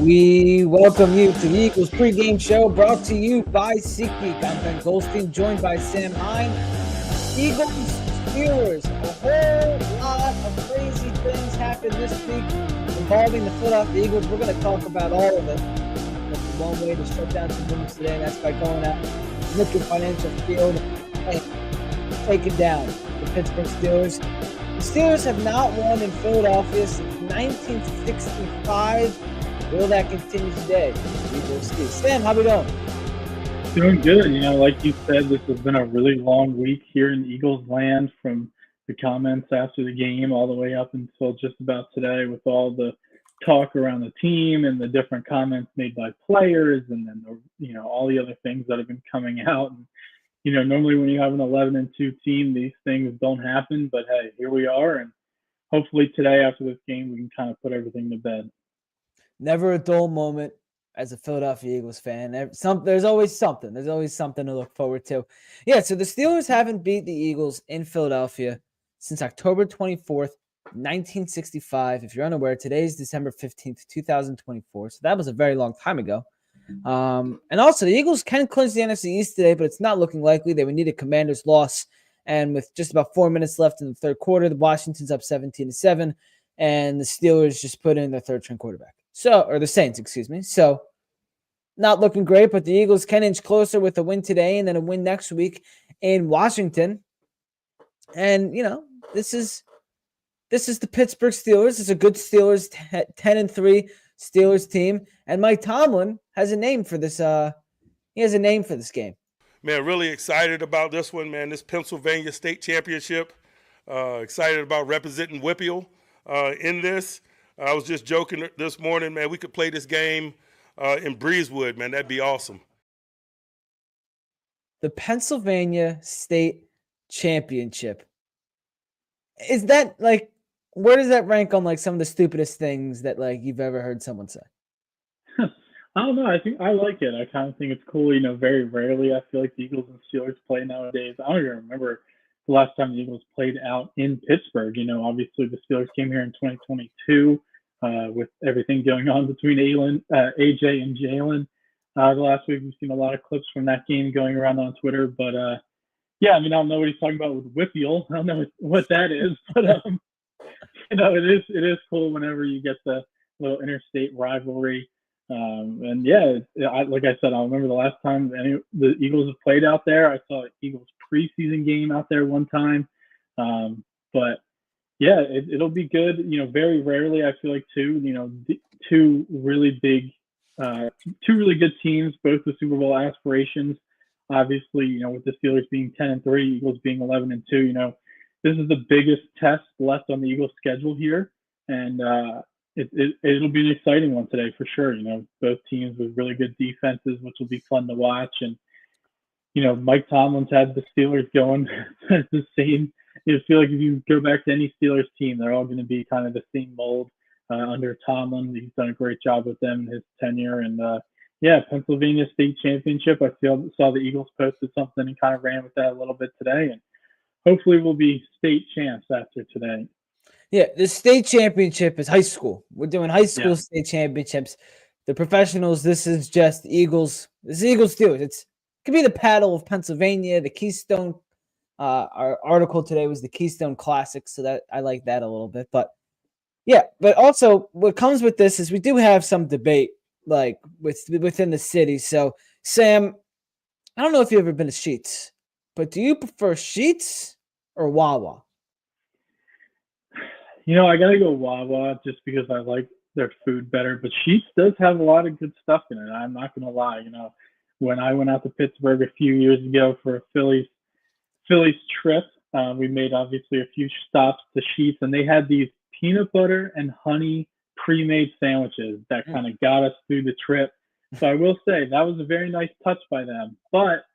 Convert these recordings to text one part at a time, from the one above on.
We welcome you to the Eagles pregame show brought to you by SeatGeek. I'm Goldstein, joined by Sam Heine. Eagles, Steelers, a whole lot of crazy things happened this week involving the Philadelphia Eagles. We're going to talk about all of it. That's one way to shut down some moves today, and that's by going out Lincoln Financial Field and taking down the Pittsburgh Steelers. The Steelers have not won in Philadelphia since 1965. Will that continue today? We will see. Sam, how we doing? Doing good. Like you said, this has been a really long week here in Eagles land, from the comments after the game all the way up until just about today, with all the talk around the team and the different comments made by players, and then all the other things that have been coming out. And normally when you have an 11-2 team, these things don't happen. But hey, here we are, and hopefully today after this game we can kind of put everything to bed. Never a dull moment as a Philadelphia Eagles fan. There's always something. There's always something to look forward to. Yeah, so the Steelers haven't beat the Eagles in Philadelphia since October 24th, 1965. If you're unaware, today is December 15th, 2024. So that was a very long time ago. And also, the Eagles can clinch the NFC East today, but it's not looking likely. They would need a Commanders loss. And with just about 4 minutes left in the third quarter, the Washington's up 17-7, and the Steelers just put in their third-string quarterback. Or the Saints, excuse me. So, not looking great, but the Eagles can inch closer with a win today and then a win next week in Washington. And, this is the Pittsburgh Steelers. It's a good Steelers, 10-3 Steelers team. And Mike Tomlin has a name for this. He has a name for this game. Man, really excited about this one, man. This Pennsylvania State Championship. Excited about representing Whippeal in this. I was just joking this morning, man. We could play this game in Breezewood, man. That'd be awesome. The Pennsylvania State Championship. Is that where does that rank on some of the stupidest things that you've ever heard someone say? I don't know. I think I like it. I kind of think it's cool. Very rarely I feel like the Eagles and Steelers play nowadays. I don't even remember the last time the Eagles played out in Pittsburgh. Obviously the Steelers came here in 2022 with everything going on between AJ and Jalen. The last week we've seen a lot of clips from that game going around on Twitter. But yeah, I don't know what he's talking about with Whippeal. I don't know what that is, but it is cool whenever you get the little interstate rivalry. And yeah, like I said, I remember the last time the Eagles have played out there. I saw an Eagles preseason game out there one time. But yeah, it'll be good. Very rarely I feel like two really good teams, both with Super Bowl aspirations. Obviously, with the Steelers being 10-3, Eagles being 11-2. This is the biggest test left on the Eagles' schedule here, and it'll be an exciting one today for sure. Both teams with really good defenses, which will be fun to watch. And Mike Tomlin's had the Steelers going the same. I feel like if you go back to any Steelers team, they're all going to be kind of the same mold under Tomlin. He's done a great job with them in his tenure. And yeah, Pennsylvania State Championship. I saw the Eagles posted something and kind of ran with that a little bit today. And hopefully we'll be state champs after today. Yeah, the state championship is high school. We're doing high school state championships. The professionals, this is just Eagles. This is Eagles Steelers. It could be the Battle of Pennsylvania, the Keystone. Our article today was the Keystone Classic, so that I like that a little bit. But yeah, but also what comes with this is we do have some debate within the city. So Sam, I don't know if you've ever been to Sheetz, but do you prefer Sheetz or Wawa? I gotta go Wawa just because I like their food better. But Sheetz does have a lot of good stuff in it. I'm not gonna lie. When I went out to Pittsburgh a few years ago for a Phillies trip, we made obviously a few stops to Sheetz, and they had these peanut butter and honey pre-made sandwiches that kind of got us through the trip. So I will say that was a very nice touch by them. But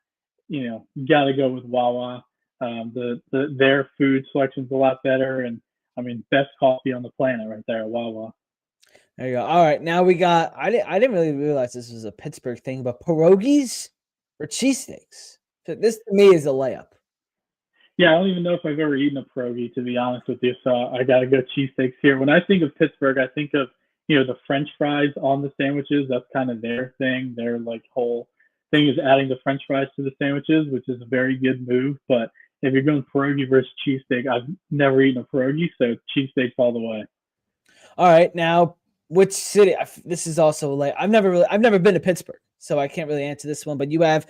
you got to go with Wawa. Their food selection's a lot better, and best coffee on the planet right there at Wawa. There you go. All right, now we got. I didn't really realize this was a Pittsburgh thing, but pierogies or cheesesteaks. So this to me is a layup. Yeah, I don't even know if I've ever eaten a pierogi, to be honest with you. So I got to go cheesesteaks here. When I think of Pittsburgh, I think of the French fries on the sandwiches. That's kind of their thing. Their like whole thing is adding the French fries to the sandwiches, which is a very good move. But if you're going pierogi versus cheesesteak, I've never eaten a pierogi, so cheesesteaks all the way. All right, now which city? This is also like I've never been to Pittsburgh, so I can't really answer this one. But you have,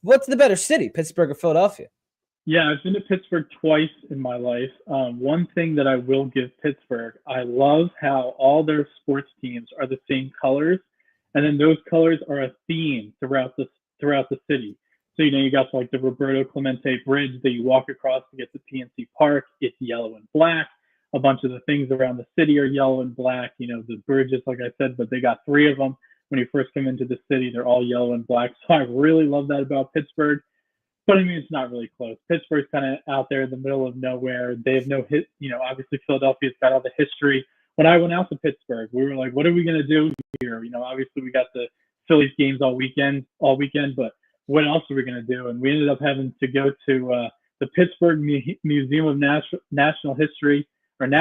what's the better city, Pittsburgh or Philadelphia? Yeah, I've been to Pittsburgh twice in my life. One thing that I will give Pittsburgh, I love how all their sports teams are the same colors, and then those colors are a theme throughout the city. So you got like the Roberto Clemente Bridge that you walk across to get to PNC Park. It's yellow and black. A bunch of the things around the city are yellow and black. The bridges, like I said, but they got three of them. When you first come into the city, they're all yellow and black. So I really love that about Pittsburgh. But I mean, it's not really close. Pittsburgh's kind of out there in the middle of nowhere. They have no hit. Obviously Philadelphia's got all the history. When I went out to Pittsburgh, we were like, what are we going to do here? Obviously we got the Phillies games all weekend, but what else are we going to do? And we ended up having to go to the Pittsburgh Museum of Natural History, and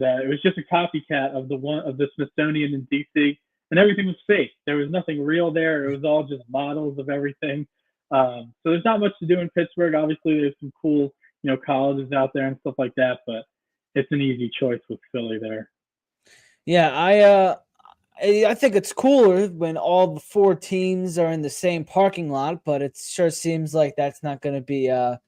it was just a copycat of the Smithsonian in DC, and everything was fake. There was nothing real there. It was all just models of everything. So there's not much to do in Pittsburgh. Obviously, there's some cool, colleges out there and stuff like that, but it's an easy choice with Philly there. Yeah, I think it's cooler when all the four teams are in the same parking lot, but it sure seems like that's not going to be a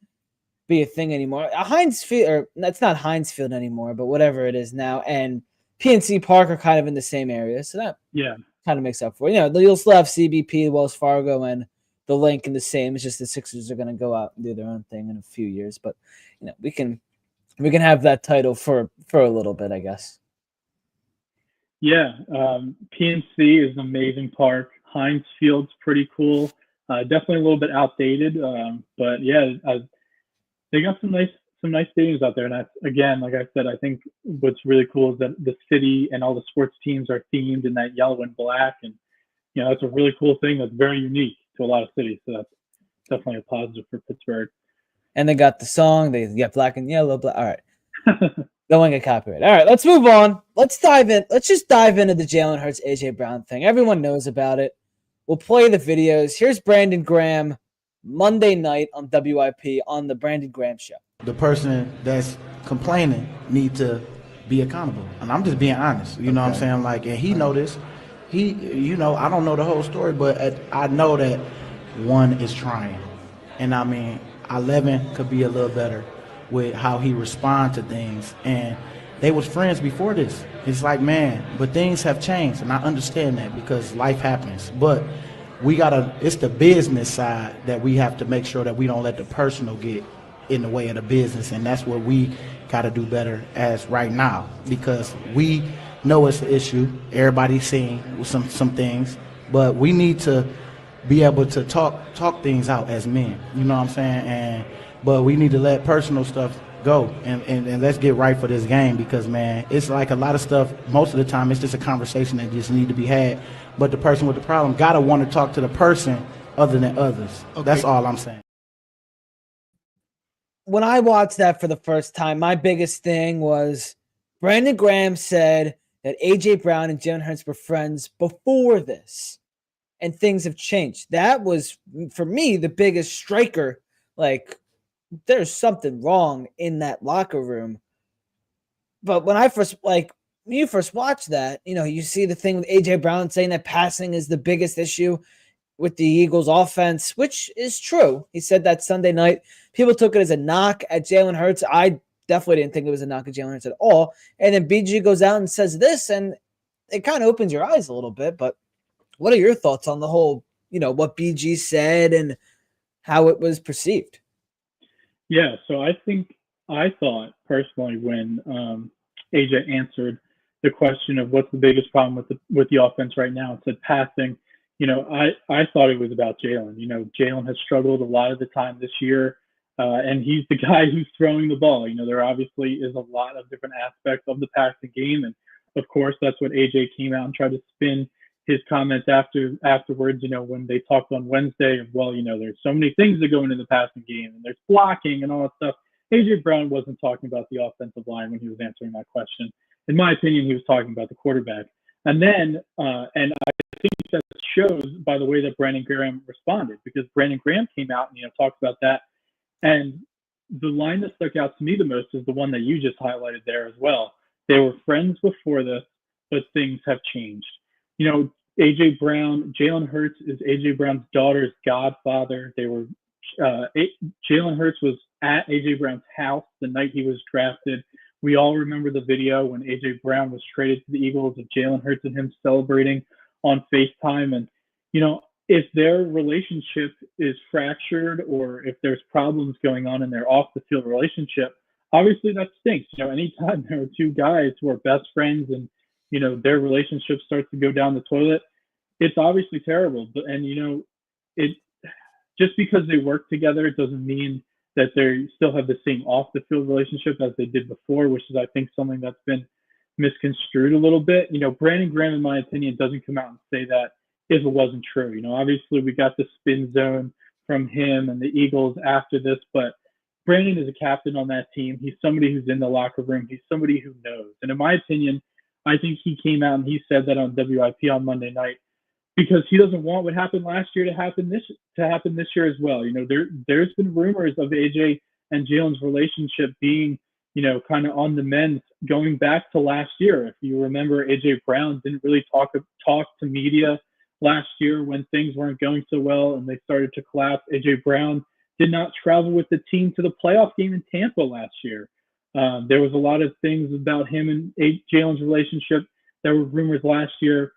thing anymore. Heinz Field, or that's not Heinz Field anymore, but whatever it is now, and PNC Park are kind of in the same area, so that kind of makes up for it. You'll still have CBP, Wells Fargo, and the link in the same. It's just the Sixers are going to go out and do their own thing in a few years, but we can have that title for a little bit, I guess. Yeah, PNC is an amazing park. Heinz Field's pretty cool. Definitely a little bit outdated, but yeah, they got some nice stadiums out there. And again, like I said, I think what's really cool is that the city and all the sports teams are themed in that yellow and black, and that's a really cool thing that's very unique to a lot of cities. So that's definitely a positive for Pittsburgh. And they got the song. They got black and yellow. All right. Don't want to get copyrighted. All right, let's move on. Let's dive in. Let's just dive into the Jalen Hurts, AJ Brown thing. Everyone knows about it. We'll play the videos. Here's Brandon Graham Monday night on WIP on the Brandon Graham Show. The person that's complaining need to be accountable. And I'm just being honest. You know what I'm saying? Like, and he noticed. I don't know the whole story, but I know that one is trying. And I mean, 11 could be a little better with how he responds to things. And they was friends before this. It's like, man, but things have changed. And I understand that because life happens. But it's the business side that we have to make sure that we don't let the personal get in the way of the business. And that's what we got to do better as right now, because we know it's an issue. Everybody's seeing some things, but we need to be able to talk things out as men. You know what I'm saying? But we need to let personal stuff go and let's get right for this game, because, man, it's like a lot of stuff, most of the time it's just a conversation that just need to be had. But the person with the problem got to want to talk to the person other than others. Okay. That's all I'm saying. When I watched that for the first time, my biggest thing was Brandon Graham said that AJ Brown and Jalen Hurts were friends before this, and things have changed. That was, for me, the biggest striker. Like, there's something wrong in that locker room. But when you first watch that, you see the thing with AJ Brown saying that passing is the biggest issue with the Eagles offense, which is true. He said that Sunday night. People took it as a knock at Jalen Hurts. I definitely didn't think it was a knock at Jalen Hurts at all. And then BG goes out and says this, and it kind of opens your eyes a little bit. But what are your thoughts on the whole, what BG said and how it was perceived? Yeah, so I thought personally when AJ answered the question of what's the biggest problem with the offense right now, and said passing, I thought it was about Jalen. Jalen has struggled a lot of the time this year, and he's the guy who's throwing the ball. There obviously is a lot of different aspects of the passing game, and of course that's what AJ came out and tried to spin his comments afterwards, when they talked on Wednesday of, there's so many things that go into the passing game, and there's blocking and all that stuff. AJ Brown wasn't talking about the offensive line when he was answering that question. in my opinion, he was talking about the quarterback. And then, and I think that shows by the way that Brandon Graham responded, because Brandon Graham came out and talked about that. And the line that stuck out to me the most is the one that you just highlighted there as well. They were friends before this, but things have changed. AJ Brown, Jalen Hurts is AJ Brown's daughter's godfather. Jalen Hurts was at AJ Brown's house the night he was drafted. We all remember the video when AJ Brown was traded to the Eagles of Jalen Hurts and him celebrating on FaceTime. And, if their relationship is fractured or if there's problems going on in their off the field relationship, obviously that stinks. Anytime there are two guys who are best friends and, their relationship starts to go down the toilet, it's obviously terrible. And, it just because they work together, it doesn't mean that they still have the same off the field relationship as they did before, which is, I think, something that's been misconstrued a little bit. Brandon Graham, in my opinion, doesn't come out and say that if it wasn't true. Obviously we got the spin zone from him and the Eagles after this, but Brandon is a captain on that team. He's somebody who's in the locker room. He's somebody who knows. And in my opinion, I think he came out and he said that on WIP on Monday night because he doesn't want what happened last year to happen this year as well. There's been rumors of AJ and Jalen's relationship being, kind of on the mend going back to last year. If you remember, AJ Brown didn't really talk to media last year when things weren't going so well and they started to collapse. AJ Brown did not travel with the team to the playoff game in Tampa last year. There was a lot of things about him and Jalen's relationship that were rumors last year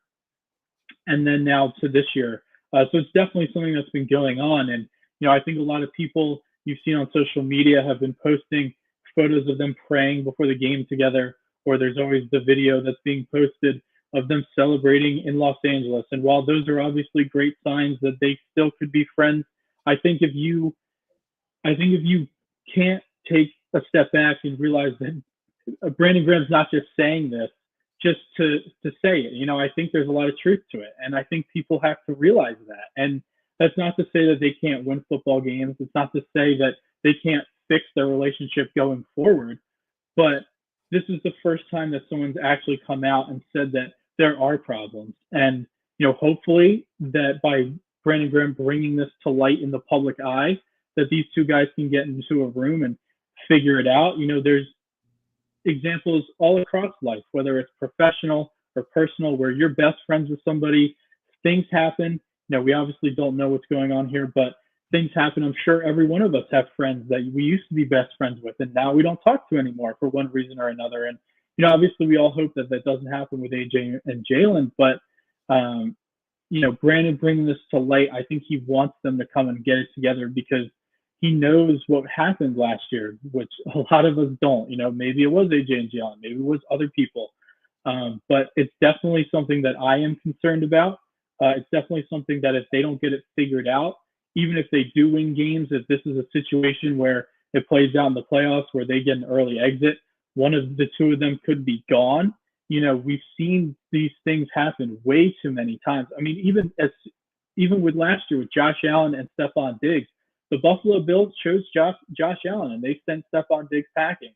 and then now to this year. So it's definitely something that's been going on. And, I think a lot of people you've seen on social media have been posting photos of them praying before the game together, or there's always the video that's being posted of them celebrating in Los Angeles. And while those are obviously great signs that they still could be friends, I think if you can't take a step back and realize that Brandon Graham's not just saying this just to say it, I think there's a lot of truth to it. And I think people have to realize that. And that's not to say that they can't win football games. It's not to say that they can't fix their relationship going forward. But this is the first time that someone's actually come out and said that there are problems. And, hopefully that by Brandon Graham bringing this to light in the public eye, that these two guys can get into a room and figure it out. There's examples all across life, whether it's professional or personal, where you're best friends with somebody, things happen. We obviously don't know what's going on here, but things happen. I'm sure every one of us have friends that we used to be best friends with, and now we don't talk to anymore for one reason or another. And, obviously we all hope that that doesn't happen with AJ and Jalen, but, Brandon bringing this to light, I think he wants them to come and get it together because he knows what happened last year, which a lot of us don't. Maybe it was AJ and Jalen, maybe it was other people. But it's definitely something that I am concerned about. It's definitely something that if they don't get it figured out, even if they do win games, if this is a situation where it plays out in the playoffs where they get an early exit, one of the two of them could be gone. We've seen these things happen way too many times. I mean, even with last year with Josh Allen and Stephon Diggs, the Buffalo Bills chose Josh Allen and they sent Stephon Diggs packing.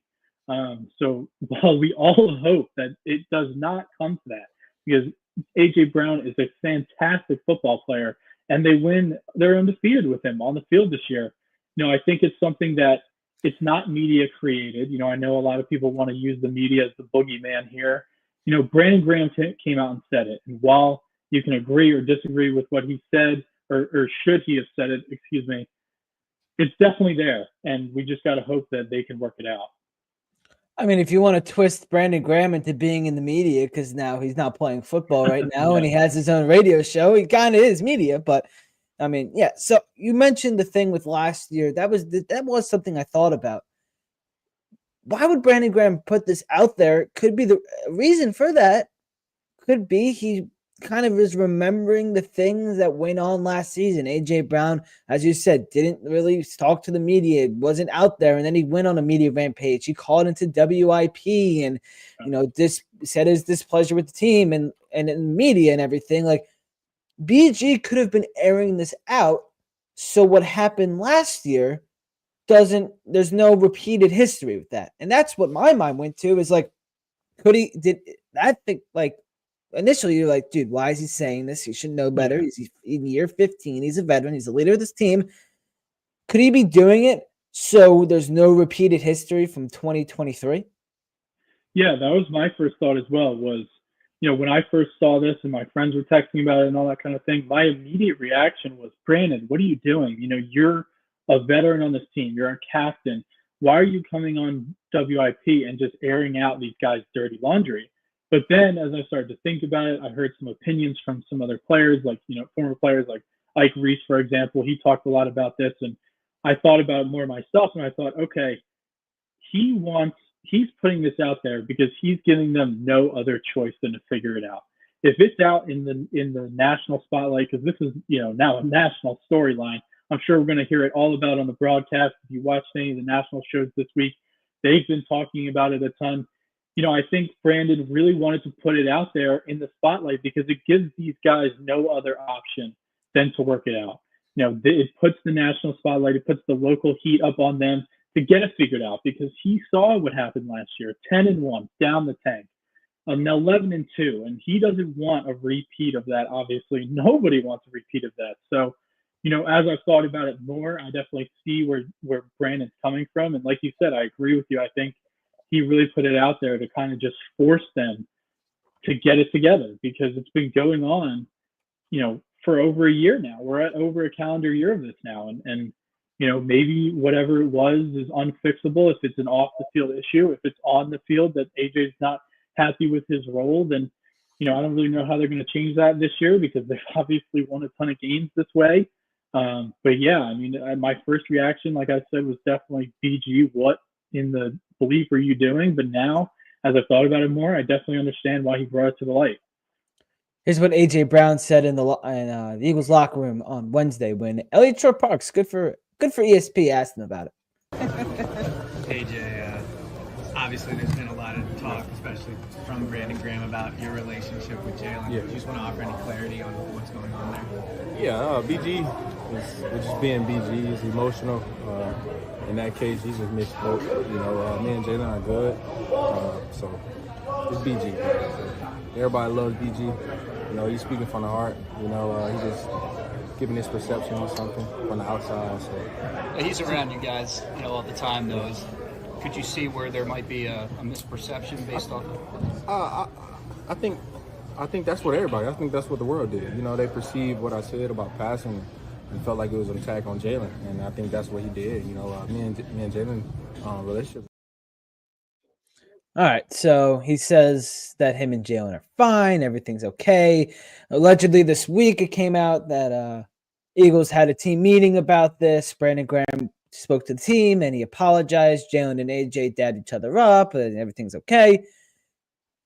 So while we all hope that it does not come to that, because AJ Brown is a fantastic football player and they're undefeated with him on the field this year. I think it's something that it's not media created. I know a lot of people want to use the media as the boogeyman here. Brandon Graham came out and said it. And while you can agree or disagree with what he said, or should he have said it, it's definitely there. And we just got to hope that they can work it out. I mean, if you want to twist Brandon Graham into being in the media, because now he's not playing football right now and he has his own radio show, he kind of is media. But I mean, yeah. So you mentioned the thing with last year. That was something I thought about. Why would Brandon Graham put this out there? Could be the reason for that. Could be he kind of is remembering the things that went on last season. AJ Brown, as you said, didn't really talk to the media, wasn't out there, and then he went on a media rampage. He called into WIP and said his displeasure with the team and in the media and everything. Like, BG could have been airing this out, so what happened last year there's no repeated history with that. And that's what my mind went to, is like, Could he did that think like initially you're like, dude, why is he saying this? He should know better. Yeah. He's in year 15. He's a veteran. He's the leader of this team. Could he be doing it so there's no repeated history from 2023? Yeah, that was my first thought as well. Was, when I first saw this and my friends were texting about it and all that kind of thing, my immediate reaction was, Brandon, what are you doing? You're a veteran on this team. You're a captain. Why are you coming on WIP and just airing out these guys' dirty laundry? But then as I started to think about it, I heard some opinions from some other players, like, former players like Ike Reese, for example. He talked a lot about this, and I thought about it more myself, and I thought, okay, he's putting this out there because he's giving them no other choice than to figure it out. If it's out in the national spotlight, because this is now a national storyline, I'm sure we're going to hear it all about on the broadcast. If you watched any of the national shows this week, they've been talking about it a ton. I think Brandon really wanted to put it out there in the spotlight because it gives these guys no other option than to work it out. It puts the national spotlight, it puts the local heat up on them to get it figured out, because he saw what happened last year, 10-1 down the tank, now 11-2, and he doesn't want a repeat of that. Obviously, nobody wants a repeat of that. So, as I've thought about it more, I definitely see where Brandon's coming from, and like you said, I agree with you. I think he really put it out there to kind of just force them to get it together, because it's been going on, for over a year now. We're at over a calendar year of this now, and maybe whatever it was is unfixable. If it's an off the field issue, if it's on the field that AJ's not happy with his role, then, I don't really know how they're going to change that this year, because they've obviously won a ton of games this way. But yeah, I mean, my first reaction, like I said, was definitely, BG, what in the belief are you doing? But now, as I've thought about it more, I definitely understand why he brought it to the light. Here's what AJ Brown said in the Eagles locker room on Wednesday when Elliott Shore Parks, good for ESP, asked him about it. AJ, obviously there's been a lot of talk, especially from Brandon Graham, about your relationship with Jalen. Yeah. Do you just want to offer any clarity on what's going on there? Yeah, BG is just being BG. He's emotional. In that case, he just misspoke. Me and Jalen are good. So it's BG. Everybody loves BG. He's speaking from the heart. He's just giving his perception on something from the outside. So He's around you guys, all the time. Could you see where there might be a misperception based off of? I think that's what everybody. I think that's what the world did. They perceived what I said about passing and felt like it was an attack on Jalen, and I think that's what he did. Me and Jalen relationship. All right, so he says that him and Jalen are fine, everything's okay. Allegedly this week it came out that Eagles had a team meeting about this. Brandon Graham spoke to the team and he apologized. Jalen and AJ dabbed each other up and everything's okay.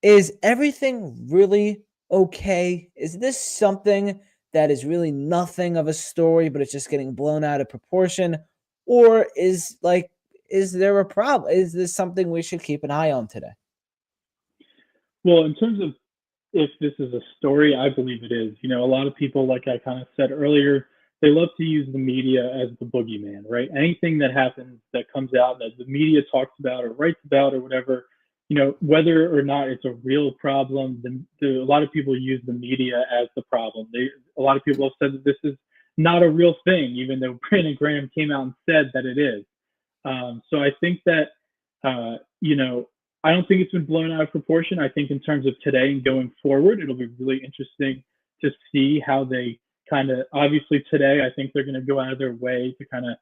Is everything really okay? Is this something that is really nothing of a story, but it's just getting blown out of proportion? Or is there a problem? Is this something we should keep an eye on today? Well, in terms of if this is a story, I believe it is. A lot of people, like I kind of said earlier, they love to use the media as the boogeyman, right? Anything that happens that comes out that the media talks about or writes about or whatever, whether or not it's a real problem, a lot of people use the media as the problem. A lot of people have said that this is not a real thing, even though Brandon Graham came out and said that it is. So I think that, I don't think it's been blown out of proportion. I think in terms of today and going forward, it'll be really interesting to see how they kind of, obviously today, I think they're going to go out of their way to kind of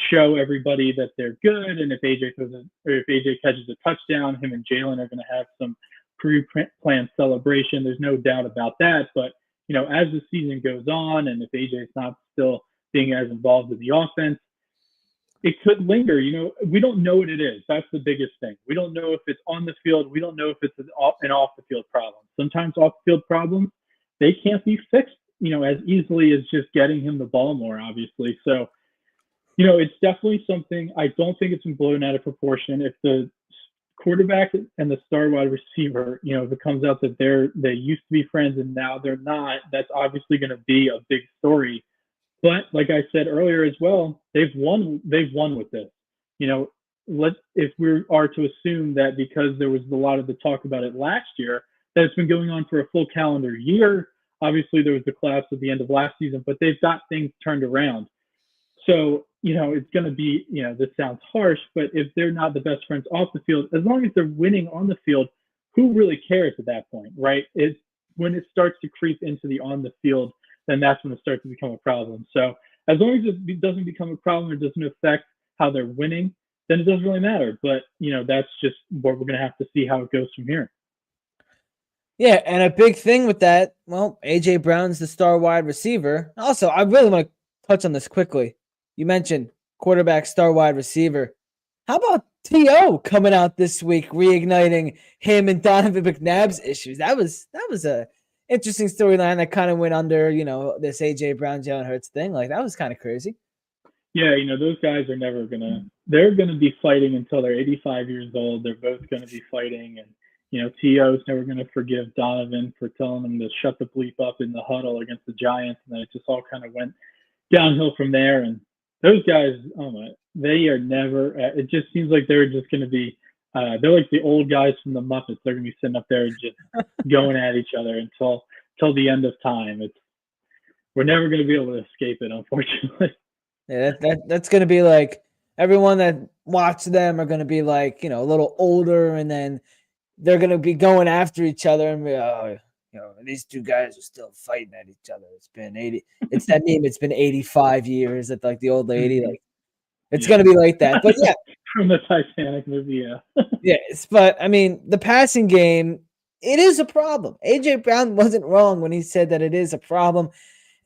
show everybody that they're good. And if AJ catches a touchdown, him and Jalen are going to have some pre-planned celebration. There's no doubt about that. But, as the season goes on, and if AJ's not still being as involved in the offense, it could linger. We don't know what it is. That's the biggest thing. We don't know if it's on the field. We don't know if it's an off the field problem. Sometimes off the field problems, they can't be fixed, as easily as just getting him the ball more, obviously. So, it's definitely something. I don't think it's been blown out of proportion. If the quarterback and the star wide receiver, if it comes out that they used to be friends and now they're not, that's obviously going to be a big story. But like I said earlier as well, they've won with this. if we are to assume that because there was a lot of the talk about it last year, that it's been going on for a full calendar year. Obviously, there was the collapse at the end of last season, but they've got things turned around. So, it's going to be, this sounds harsh, but if they're not the best friends off the field, as long as they're winning on the field, who really cares at that point, right? It's when it starts to creep into the on the field, then that's when it starts to become a problem. So as long as it doesn't become a problem or doesn't affect how they're winning, then it doesn't really matter. But, that's just what we're going to have to see how it goes from here. Yeah, and a big thing with that, well, A.J. Brown's the star wide receiver. Also, I really want to touch on this quickly. You mentioned quarterback, star wide receiver. How about T.O. coming out this week, reigniting him and Donovan McNabb's issues? That was a interesting storyline that kind of went under, this A.J. Brown, Jalen Hurts thing. Like, that was kind of crazy. Yeah, those guys are never they're going to be fighting until they're 85 years old. They're both going to be fighting. And, T.O.'s never going to forgive Donovan for telling him to shut the bleep up in the huddle against the Giants. And then it just all kind of went downhill from there. And those guys, they are never, it just seems like they're just going to be, they're like the old guys from the Muppets. They're going to be sitting up there just going at each other until the end of time. We're never going to be able to escape it, unfortunately. Yeah, that's going to be like everyone that watched them are going to be like, a little older, and then they're going to be going after each other and be, these two guys are still fighting at each other. It's been 80. It's that meme. It's been 85 years at like the old lady. Like it's going to be like that. But yeah, from the Titanic movie, yeah. Yes, but I mean, the passing game, it is a problem. A.J. Brown wasn't wrong when he said that it is a problem.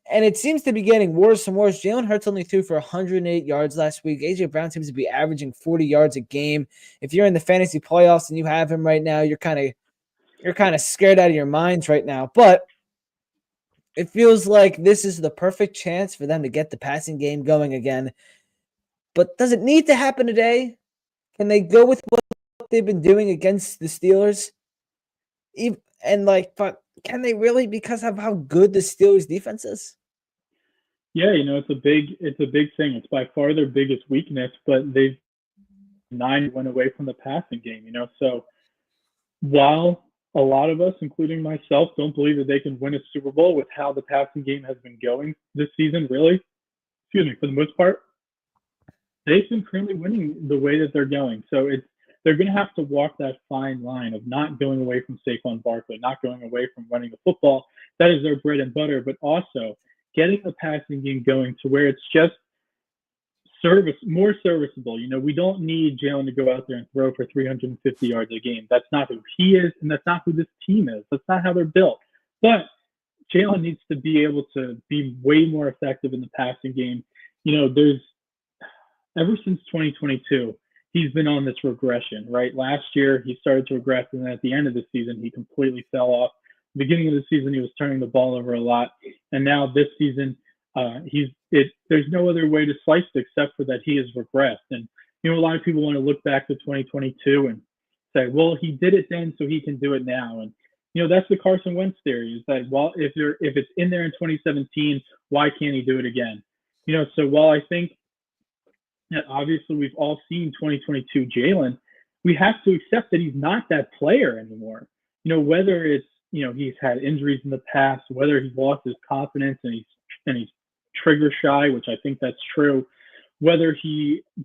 And it seems to be getting worse and worse. Jalen Hurts only threw for 108 yards last week. A.J. Brown seems to be averaging 40 yards a game. If you're in the fantasy playoffs and you have him right now, you're kind of scared out of your minds right now. But it feels like this is the perfect chance for them to get the passing game going again. But does it need to happen today? Can they go with what they've been doing against the Steelers? But can they really, because of how good the Steelers defense is? Yeah, it's a big thing. It's by far their biggest weakness, but they've 9 went away from the passing game, So while a lot of us, including myself, don't believe that they can win a Super Bowl with how the passing game has been going this season, really, for the most part, they've been currently winning the way that they're going. So they're going to have to walk that fine line of not going away from Saquon Barkley, not going away from running the football. That is their bread and butter, but also getting the passing game going to where it's just more serviceable. We don't need Jalen to go out there and throw for 350 yards a game. That's not who he is, and that's not who this team is. That's not how they're built. But Jalen needs to be able to be way more effective in the passing game. Ever since 2022, he's been on this regression, right? Last year, he started to regress, and then at the end of the season, he completely fell off. Beginning of the season, he was turning the ball over a lot, and now this season, there's no other way to slice it except for that he has regressed. And a lot of people want to look back to 2022 and say, well, he did it then, so he can do it now. And that's the Carson Wentz theory: is that if it's in there in 2017, why can't he do it again? So while I think that obviously we've all seen 2022 Jalen, we have to accept that he's not that player anymore. Whether it's he's had injuries in the past, whether he's lost his confidence and he's trigger shy, which I think that's true, whether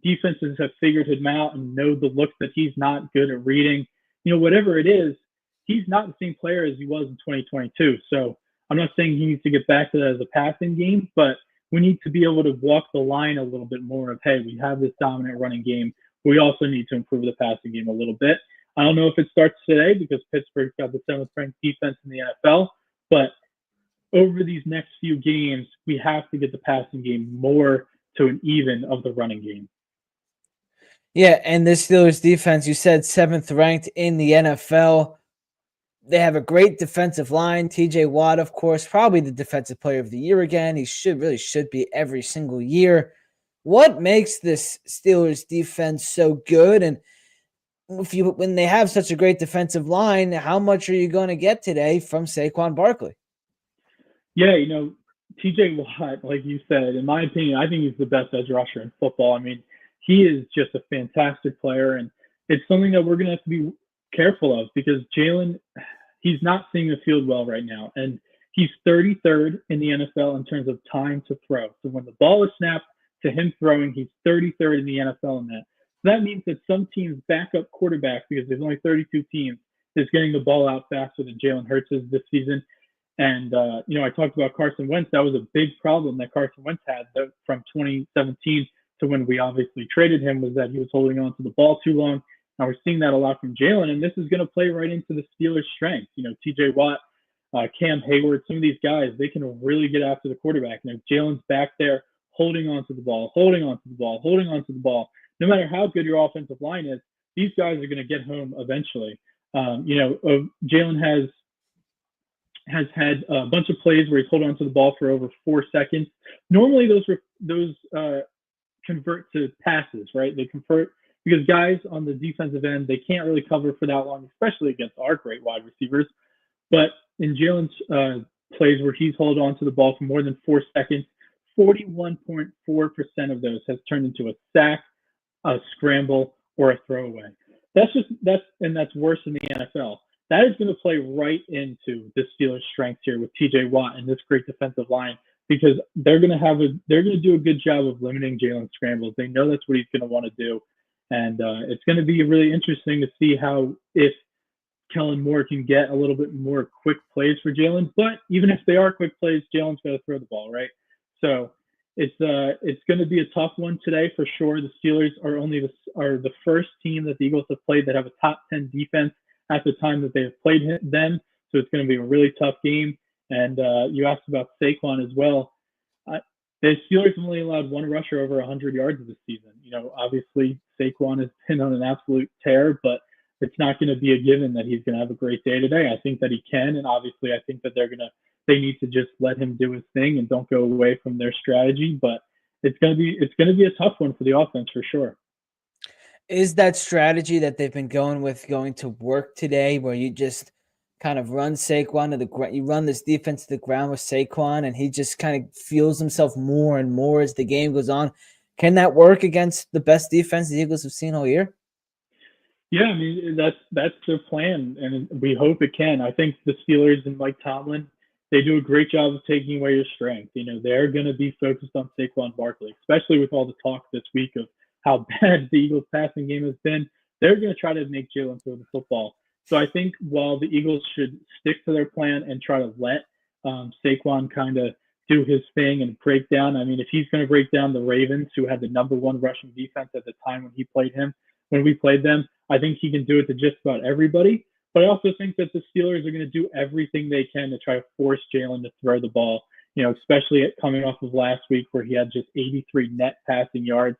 defenses have figured him out and know the looks that he's not good at reading, whatever it is, he's not the same player as he was in 2022. So I'm not saying he needs to get back to that as a passing game, but we need to be able to walk the line a little bit more of, hey, we have this dominant running game. We also need to improve the passing game a little bit. I don't know if it starts today because Pittsburgh's got the 7th ranked defense in the NFL, but over these next few games, we have to get the passing game more to an even of the running game. Yeah, and this Steelers defense, you said 7th ranked in the NFL. They have a great defensive line. TJ Watt, of course, probably the defensive player of the year again. He should be every single year. What makes this Steelers defense so good? And when they have such a great defensive line, how much are you going to get today from Saquon Barkley? Yeah, TJ Watt, like you said, in my opinion, I think he's the best edge rusher in football. I mean, he is just a fantastic player, and it's something that we're going to have to be careful of because Jalen, he's not seeing the field well right now, and he's 33rd in the NFL in terms of time to throw. So when the ball is snapped to him throwing, he's 33rd in the NFL in that. So that means that some teams' backup quarterback, because there's only 32 teams, is getting the ball out faster than Jalen Hurts is this season. And, I talked about Carson Wentz. That was a big problem that Carson Wentz had from 2017 to when we obviously traded him, was that he was holding on to the ball too long. Now we're seeing that a lot from Jalen, and this is going to play right into the Steelers' strength. TJ Watt, Cam Hayward, some of these guys, they can really get after the quarterback. Jalen's back there holding on to the ball, no matter how good your offensive line is, these guys are going to get home eventually. Jalen has had a bunch of plays where he's holding on to the ball for over 4 seconds. Normally those convert to passes, right? They convert because guys on the defensive end, they can't really cover for that long, especially against our great wide receivers. But in Jalen's plays where he's held on to the ball for more than 4 seconds, 41.4% of those has turned into a sack, a scramble, or a throwaway. That's worse in the NFL. That is going to play right into the Steelers' strength here with TJ Watt and this great defensive line, because they're going to do a good job of limiting Jalen's scrambles. They know that's what he's going to want to do, and it's going to be really interesting to see if Kellen Moore can get a little bit more quick plays for Jalen. But even if they are quick plays, Jalen's got to throw the ball, right? So it's going to be a tough one today for sure. The Steelers are the first team that the Eagles have played that have a top 10 defense at the time that they have played them. So it's going to be a really tough game. And you asked about Saquon as well. The Steelers have only allowed one rusher over 100 yards this season. Obviously Saquon has been on an absolute tear, but it's not going to be a given that he's going to have a great day today. I think that he can, and obviously I think that they need to just let him do his thing and don't go away from their strategy. But it's going to be a tough one for the offense for sure. Is that strategy that they've been going to work today, where you just kind of run Saquon to the ground, you run this defense to the ground with Saquon, and he just kind of feels himself more and more as the game goes on? Can that work against the best defense the Eagles have seen all year? Yeah, I mean, that's their plan, and we hope it can. I think the Steelers and Mike Tomlin, they do a great job of taking away your strength. They're going to be focused on Saquon Barkley, especially with all the talk this week of how bad the Eagles' passing game has been. They're going to try to make Jalen throw the football. So I think while the Eagles should stick to their plan and try to let Saquon kind of do his thing and break down. I mean, if he's going to break down the Ravens, who had the #1 rushing defense at the time when we played them, I think he can do it to just about everybody. But I also think that the Steelers are going to do everything they can to try to force Jalen to throw the ball, especially coming off of last week where he had just 83 net passing yards.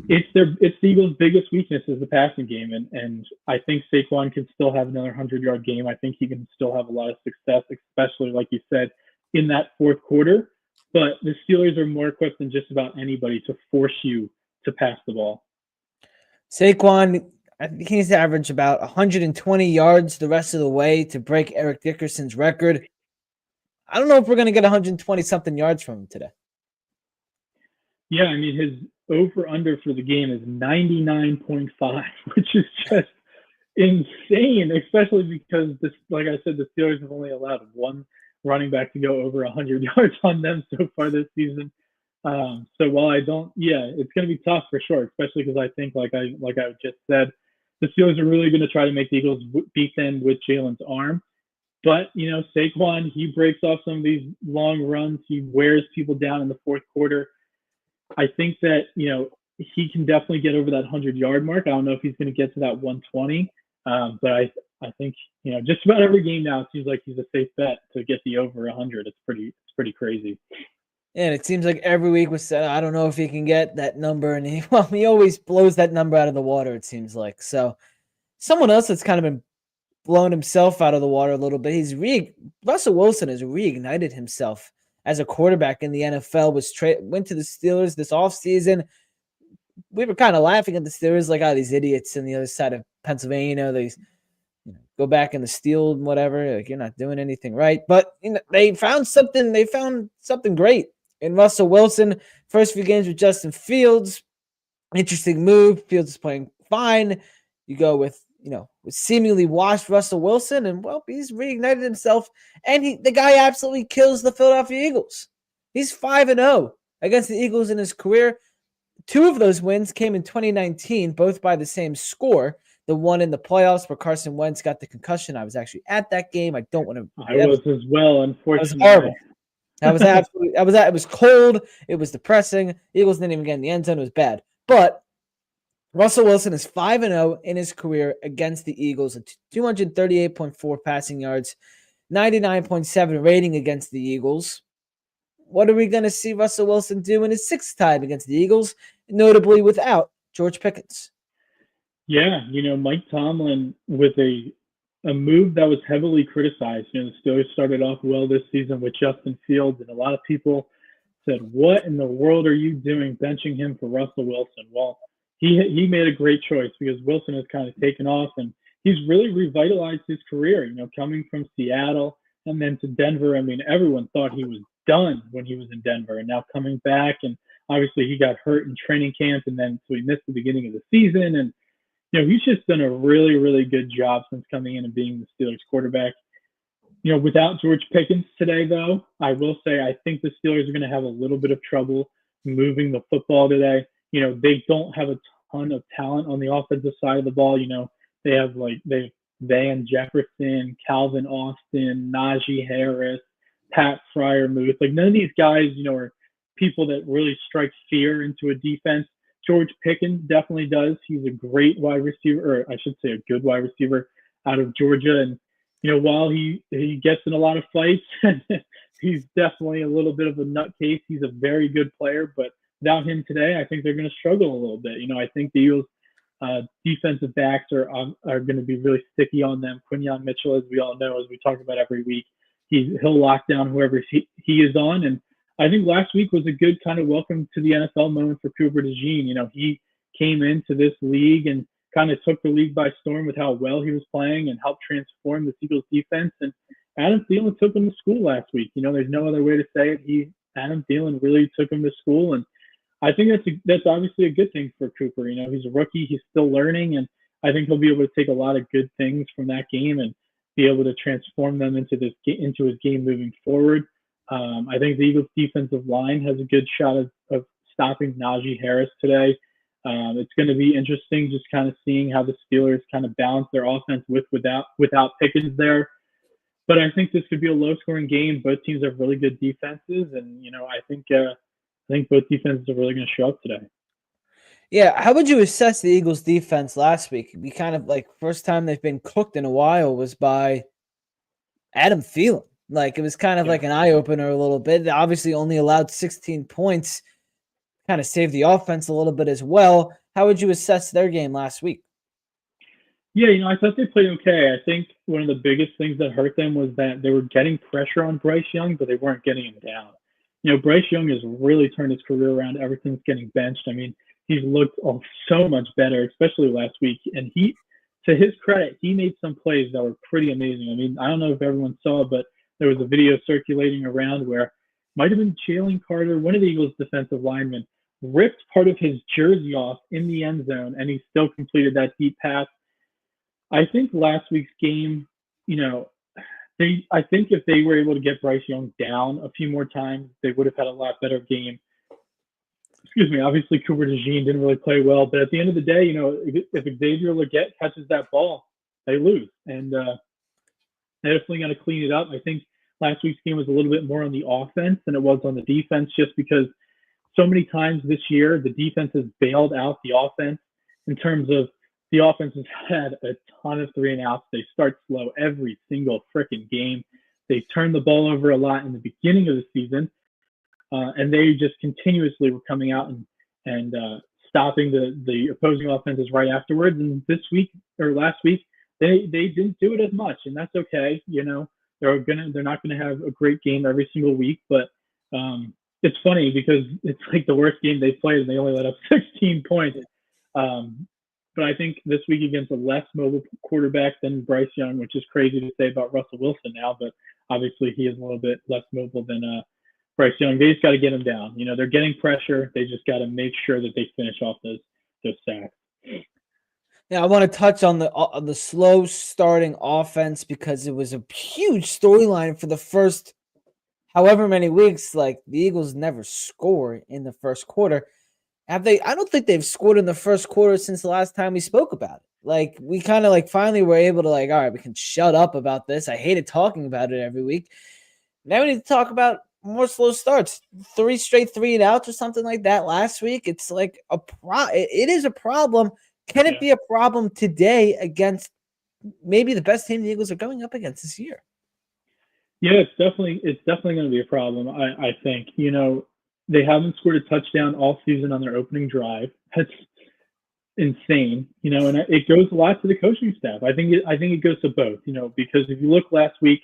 It's the Eagles' biggest weakness is the passing game, and I think Saquon can still have another 100-yard game. I think he can still have a lot of success, especially, like you said, in that fourth quarter. But the Steelers are more equipped than just about anybody to force you to pass the ball. Saquon, I think he's averaged about 120 yards the rest of the way to break Eric Dickerson's record. I don't know if we're going to get 120-something yards from him today. Yeah, I mean, his over-under for the game is 99.5, which is just insane, especially because, like I said, the Steelers have only allowed one running back to go over 100 yards on them so far this season. So while it's going to be tough for sure, especially because I think, like I just said, the Steelers are really going to try to make the Eagles beat them with Jalen's arm. But, Saquon, he breaks off some of these long runs. He wears people down in the fourth quarter. I think that, he can definitely get over that 100-yard mark. I don't know if he's going to get to that 120. But I think, just about every game now, it seems like he's a safe bet to get the over 100. It's pretty crazy. And it seems like every week we said, I don't know if he can get that number. And he always blows that number out of the water, it seems like. So someone else that's kind of been blowing himself out of the water a little bit. Russell Wilson has reignited himself as a quarterback in the NFL, went to the Steelers this offseason. We were kind of laughing at the Steelers like, these idiots on the other side of Pennsylvania, they go back in the steel and whatever. Like, you're not doing anything right. But they found something great in Russell Wilson. First few games with Justin Fields, Interesting move. Fields is playing fine. You go with with seemingly washed Russell Wilson, and well, he's reignited himself, and the guy absolutely kills the Philadelphia Eagles. He's 5-0 against the Eagles in his career. 2 of those wins came in 2019, both by the same score. The one in the playoffs where Carson Wentz got the concussion. I was actually at that game. I don't want to. I was as well, unfortunately. That was horrible. That was absolutely. It was cold. It was depressing. Eagles didn't even get in the end zone. It was bad. But Russell Wilson is 5-0 in his career against the Eagles, at 238.4 passing yards, 99.7 rating against the Eagles. What are we going to see Russell Wilson do in his 6th time against the Eagles, notably without George Pickens? Yeah, Mike Tomlin with a move that was heavily criticized. The Steelers started off well this season with Justin Fields, and a lot of people said, "What in the world are you doing benching him for Russell Wilson?" Well, he made a great choice because Wilson has kind of taken off, and he's really revitalized his career. Coming from Seattle and then to Denver. I mean, everyone thought he was done when he was in Denver, and now coming back, and obviously he got hurt in training camp, and then so he missed the beginning of the season, and he's just done a really, really good job since coming in and being the Steelers quarterback. Without George Pickens today, though, I will say I think the Steelers are going to have a little bit of trouble moving the football today. They don't have a ton of talent on the offensive side of the ball. They have Van Jefferson, Calvin Austin, Najee Harris, Pat Fryermuth. None of these guys, are people that really strike fear into a defense. George Pickens definitely does. He's a great wide receiver, or I should say a good wide receiver out of Georgia. And, while he gets in a lot of fights, he's definitely a little bit of a nutcase. He's a very good player, but without him today, I think they're going to struggle a little bit. I think the Eagles defensive backs are going to be really sticky on them. Quinyon Mitchell, as we all know, as we talk about every week, he'll lock down whoever he is on. And I think last week was a good kind of welcome to the NFL moment for Cooper DeJean. He came into this league and kind of took the league by storm with how well he was playing and helped transform the Eagles defense. And Adam Thielen took him to school last week. There's no other way to say it. Adam Thielen really took him to school, and I think that's obviously a good thing for Cooper. He's a rookie, he's still learning, and I think he'll be able to take a lot of good things from that game and be able to transform them into his game moving forward. I think the Eagles defensive line has a good shot of stopping Najee Harris today. It's going to be interesting just kind of seeing how the Steelers kind of balance their offense without Pickens there. But I think this could be a low-scoring game. Both teams have really good defenses, and I think both defenses are really going to show up today. Yeah, how would you assess the Eagles' defense last week? It'd be kind of first time they've been cooked in a while was by Adam Thielen. It was kind of like an eye-opener a little bit. They obviously only allowed 16 points, kind of saved the offense a little bit as well. How would you assess their game last week? Yeah, I thought they played okay. I think one of the biggest things that hurt them was that they were getting pressure on Bryce Young, but they weren't getting him down. Bryce Young has really turned his career around ever since getting benched. I mean, he's looked so much better, especially last week. And to his credit, he made some plays that were pretty amazing. I mean, I don't know if everyone saw, but there was a video circulating around where might have been Jalen Carter, one of the Eagles' defensive linemen, ripped part of his jersey off in the end zone, and he still completed that deep pass. I think last week's game, I think if they were able to get Bryce Young down a few more times, they would have had a lot better game. Excuse me. Obviously, Cooper DeJean didn't really play well, but at the end of the day, if Xavier Legette catches that ball, they lose, and they're definitely going to clean it up. I think last week's game was a little bit more on the offense than it was on the defense, just because so many times this year the defense has bailed out the offense in terms of the offense has had a ton of 3-and-outs. They start slow every single freaking game. They turn the ball over a lot in the beginning of the season, and they just continuously were coming out and stopping the opposing offenses right afterwards. And this week or last week, they didn't do it as much, and that's okay. They're not gonna have a great game every single week, but it's funny because it's like the worst game they played, and they only let up 16 points. But I think this week against a less mobile quarterback than Bryce Young, which is crazy to say about Russell Wilson now, but obviously he is a little bit less mobile than Bryce Young. They just got to get him down. They're getting pressure. They just got to make sure that they finish off those sacks. Yeah, I want to touch on the slow starting offense because it was a huge storyline for the first however many weeks. Like, the Eagles never score in the first quarter. Have they? I don't think they've scored in the first quarter since the last time we spoke about it. Like, we kind of like finally were able to like, all right, we can shut up about this. I hated talking about it every week. Now we need to talk about more slow starts. 3 straight 3-and-outs or something like that last week. It's like it is a problem. Can it be a problem today against maybe the best team the Eagles are going up against this year? Yeah, it's definitely going to be a problem. I think, they haven't scored a touchdown all season on their opening drive. That's insane, and it goes a lot to the coaching staff. I think it goes to both, because if you look last week,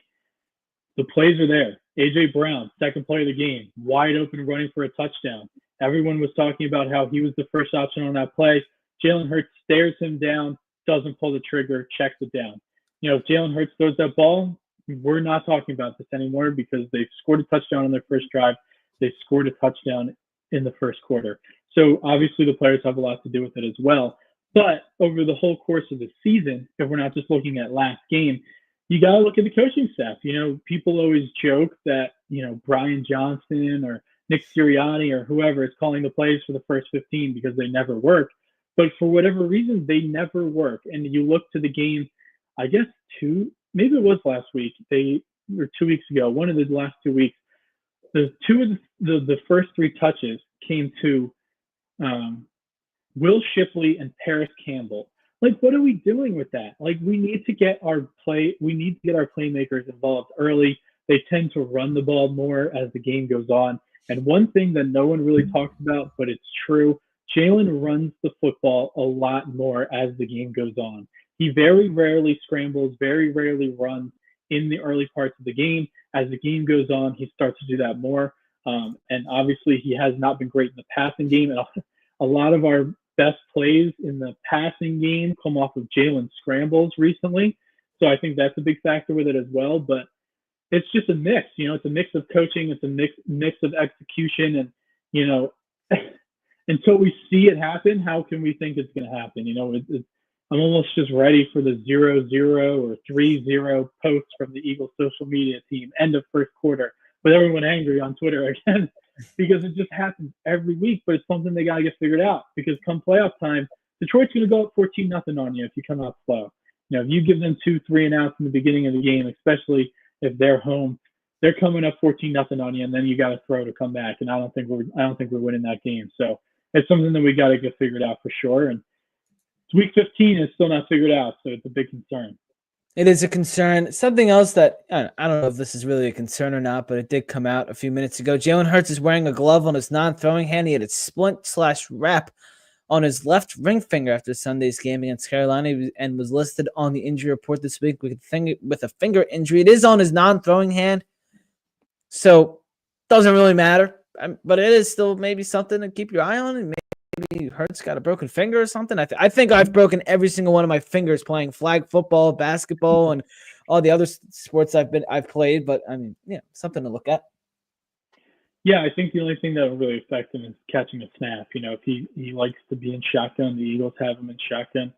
the plays are there. AJ Brown, second play of the game, wide open running for a touchdown. Everyone was talking about how he was the first option on that play. Jalen Hurts stares him down, doesn't pull the trigger, checks it down. If Jalen Hurts throws that ball, we're not talking about this anymore because they scored a touchdown on their first drive. They scored a touchdown in the first quarter. So obviously the players have a lot to do with it as well. But over the whole course of the season, if we're not just looking at last game, you got to look at the coaching staff. People always joke that, Brian Johnson or Nick Sirianni or whoever is calling the plays for the first 15 because they never work. But for whatever reason, they never work. And you look to the game, I guess maybe it was last week, or 2 weeks ago, one of the last 2 weeks, the two of the first 3 touches came to Will Shipley and Paris Campbell. Like, what are we doing with that? Like, we need to get our playmakers involved early. They tend to run the ball more as the game goes on. And one thing that no one really talks about, but it's true, Jalen runs the football a lot more as the game goes on. He very rarely scrambles, very rarely runs in the early parts of the game. As the game goes on, he starts to do that more. And obviously, he has not been great in the passing game. And a lot of our best plays in the passing game come off of Jalen scrambles recently. So I think that's a big factor with it as well. But it's just a mix. It's a mix of coaching. It's a mix of execution. And, until we see it happen, how can we think it's going to happen? I'm almost just ready for the 0-0 or 3-0 posts from the Eagles social media team, end of first quarter, with everyone angry on Twitter again, because it just happens every week. But it's something they got to get figured out, because come playoff time, Detroit's going to go up 14-0 on you if you come out slow. If you give them 2 3-and-outs in the beginning of the game, especially if they're home, they're coming up 14-0 on you, and then you got to throw to come back. And I don't think we're winning that game. So it's something that we got to get figured out for sure. And week 15 is still not figured out, so it's a big concern. It is a concern. Something else that I don't know if this is really a concern or not, but it did come out a few minutes ago. Jalen Hurts is wearing a glove on his non-throwing hand. He had a splint/wrap on his left ring finger after Sunday's game against Carolina, and was listed on the injury report this week with a finger injury. It is on his non-throwing hand, so doesn't really matter. But it is still maybe something to keep your eye on, and maybe Hurts got a broken finger or something. I think I've broken every single one of my fingers playing flag football, basketball, and all the other sports I've played. But something to look at. Yeah, I think the only thing that will really affect him is catching a snap. If he likes to be in shotgun, the Eagles have him in shotgun.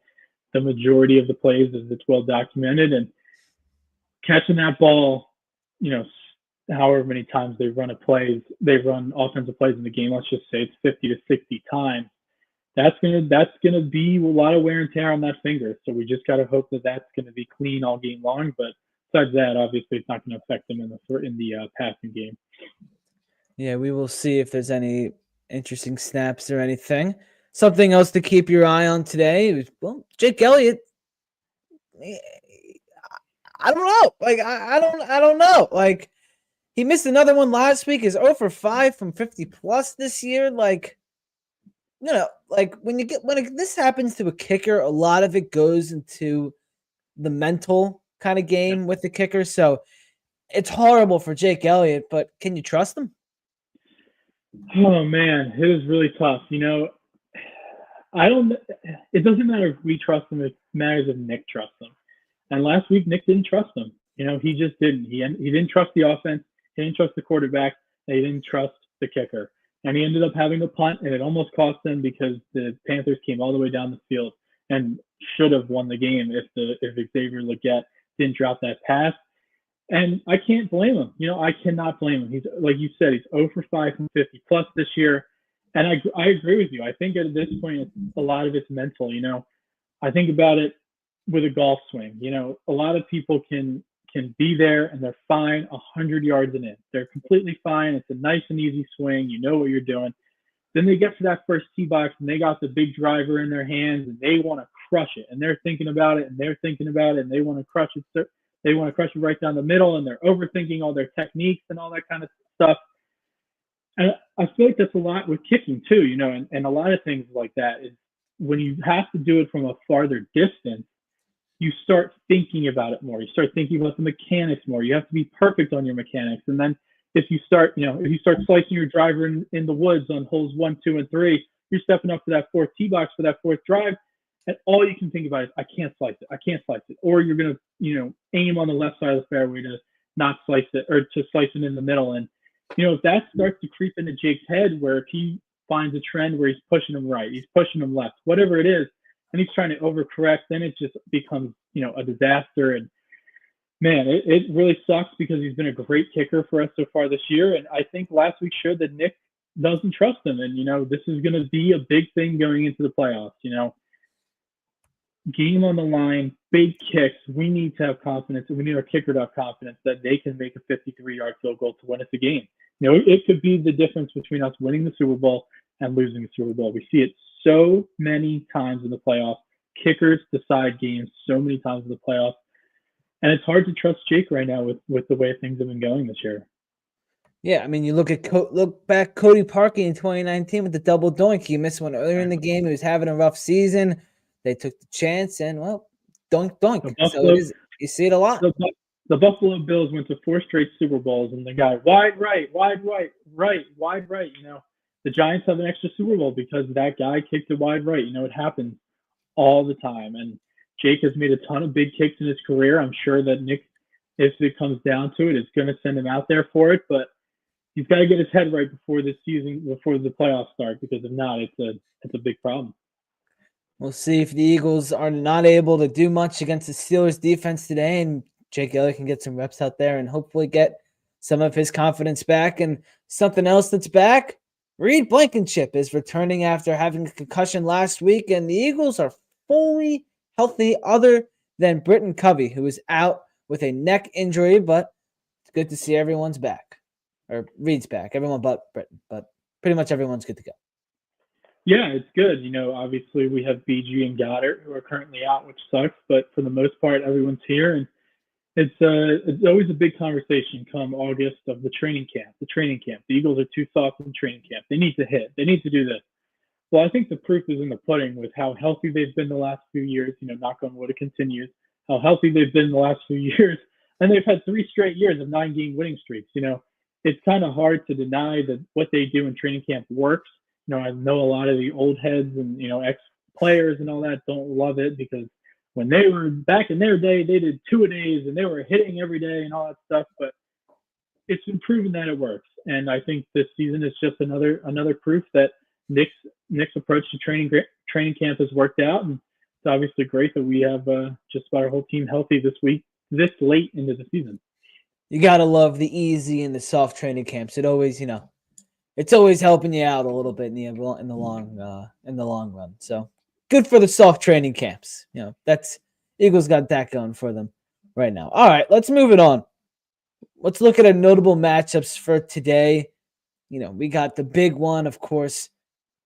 The majority of the plays, as it's well documented, and catching that ball, however many times they run offensive plays in the game, let's just say it's 50 to 60 times, that's gonna be a lot of wear and tear on that finger. So we just gotta hope that that's gonna be clean all game long. But besides that, obviously it's not gonna affect them in the passing game. Yeah, we will see if there's any interesting snaps or anything. Something else to keep your eye on today. Well, Jake Elliott. I don't know. Like I don't know. Like, he missed another one last week. Is 0 for 5 from 50 plus this year. Like, like when this happens to a kicker, a lot of it goes into the mental kind of game with the kicker. So it's horrible for Jake Elliott, but can you trust him? Oh man, it is really tough. It doesn't matter if we trust him. It matters if Nick trusts him. And last week, Nick didn't trust him. He just didn't. He didn't trust the offense. He didn't trust the quarterback. And he didn't trust the kicker. and he ended up having a punt, and it almost cost them because the Panthers came all the way down the field and should have won the game if Xavier Legette didn't drop that pass. And I can't blame him. I cannot blame him. He's, like you said, he's 0 for 5 from 50 plus this year. And I agree with you. I think at this point, a lot of it's mental. I think about it with a golf swing. A lot of people can be there and they're fine 100 yards and in. They're completely fine. It's a nice and easy swing. You know what you're doing. Then they get to that first tee box and they got the big driver in their hands and they want to crush it. And they're thinking about it and they're thinking about it and they want to crush it. They want to crush it right down the middle and they're overthinking all their techniques and all that kind of stuff. And I feel like that's a lot with kicking too, and a lot of things like that is when you have to do it from a farther distance, you start thinking about it more. You start thinking about the mechanics more. You have to be perfect on your mechanics. And then if you start slicing your driver in the woods on holes 1, 2, and 3, you're stepping up to that fourth tee box for that fourth drive. And all you can think about is, I can't slice it. I can't slice it. Or you're going to, aim on the left side of the fairway to not slice it or to slice it in the middle. And, if that starts to creep into Jake's head where if he finds a trend where he's pushing him right, he's pushing him left, whatever it is, and he's trying to overcorrect, then it just becomes, a disaster. And man, it really sucks because he's been a great kicker for us so far this year. And I think last week showed that Nick doesn't trust him. And, this is going to be a big thing going into the playoffs, game on the line, big kicks. We need to have confidence, and we need our kicker to have confidence that they can make a 53-yard field goal to win us a game. It could be the difference between us winning the Super Bowl and losing the Super Bowl. We see it so many times in the playoffs. Kickers decide games so many times in the playoffs. And it's hard to trust Jake right now with the way things have been going this year. Yeah, I mean, you look back Cody Parkey in 2019 with the double doink. He missed one earlier in the game. He was having a rough season. They took the chance and, doink. So you see it a lot. The Buffalo Bills went to 4 straight Super Bowls, and the guy, wide right. The Giants have an extra Super Bowl because that guy kicked it wide right. It happens all the time. And Jake has made a ton of big kicks in his career. I'm sure that Nick, if it comes down to it, is going to send him out there for it. But he's got to get his head right before the playoffs start, because if not, it's a big problem. We'll see if the Eagles are not able to do much against the Steelers defense today, and Jake Elliott can get some reps out there and hopefully get some of his confidence back. And something else that's back, Reed Blankenship is returning after having a concussion last week, and the Eagles are fully healthy other than Britton Covey, who is out with a neck injury, but it's good to see everyone's back. Or Reed's back. Everyone but Britton, but pretty much everyone's good to go. Yeah, it's good. Obviously we have BG and Goddard who are currently out, which sucks, but for the most part, everyone's here. And it's always a big conversation come August of the training camp. The Eagles are too soft in training camp. They need to hit. They need to do this. Well, I think the proof is in the pudding with how healthy they've been the last few years. Knock on wood, it continues. How healthy they've been the last few years. And they've had 3 straight years of 9-game winning streaks. It's kind of hard to deny that what they do in training camp works. I know a lot of the old heads and, ex-players and all that don't love it because when they were back in their day, they did 2-a-days and they were hitting every day and all that stuff. But it's been proven that it works. And I think this season is just another proof that Nick's approach to training camp has worked out. And it's obviously great that we have just about our whole team healthy this week, this late into the season. You got to love the easy and the soft training camps. It always, it's always helping you out a little bit in the long run. So good for the soft training camps. That's Eagles got that going for them right now. All right, let's move it on. Let's look at our notable matchups for today. We got the big one, of course.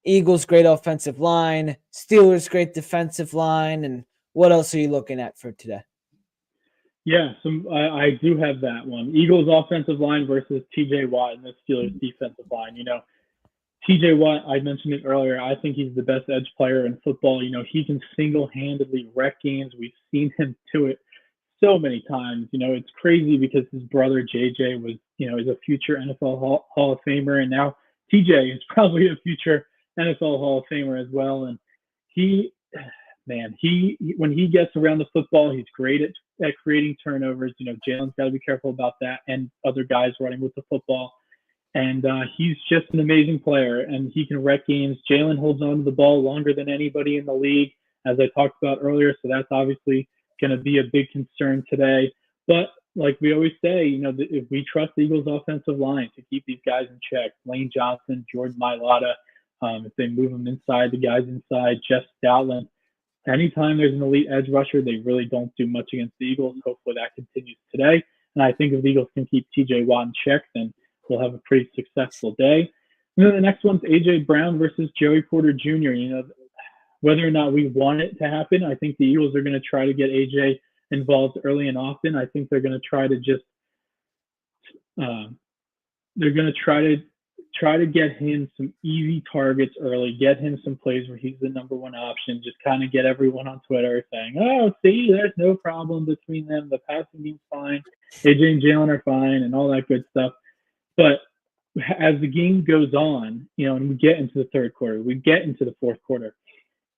Eagles great offensive line, Steelers great defensive line, and what else are you looking at for today? Yeah, I do have that one. Eagles offensive line versus TJ Watt and the Steelers defensive line. TJ Watt, I mentioned it earlier. I think he's the best edge player in football. He can single-handedly wreck games. We've seen him do it so many times. It's crazy because his brother JJ was, is a future NFL Hall of Famer, and now TJ is probably a future NFL Hall of Famer as well. And when he gets around the football, he's great at creating turnovers. Jalen's got to be careful about that, and other guys running with the football. And he's just an amazing player, and he can wreck games. Jalen holds on to the ball longer than anybody in the league, as I talked about earlier, so that's obviously going to be a big concern today. But like we always say, if we trust the Eagles' offensive line to keep these guys in check, Lane Johnson, Jordan Mailata, if they move them inside, the guys inside, Jeff Stoutland, anytime there's an elite edge rusher, they really don't do much against the Eagles. Hopefully that continues today. And I think if the Eagles can keep TJ Watt in check, then we'll have a pretty successful day. And then the next one's A.J. Brown versus Joey Porter Jr. Whether or not we want it to happen, I think the Eagles are going to try to get A.J. involved early and often. I think they're going to try to just they're going to try to get him some easy targets early, get him some plays where he's the number one option, just kind of get everyone on Twitter saying, oh, see, there's no problem between them. The passing game's fine. A.J. and Jalen are fine and all that good stuff. But as the game goes on, and we get into the third quarter, we get into the fourth quarter,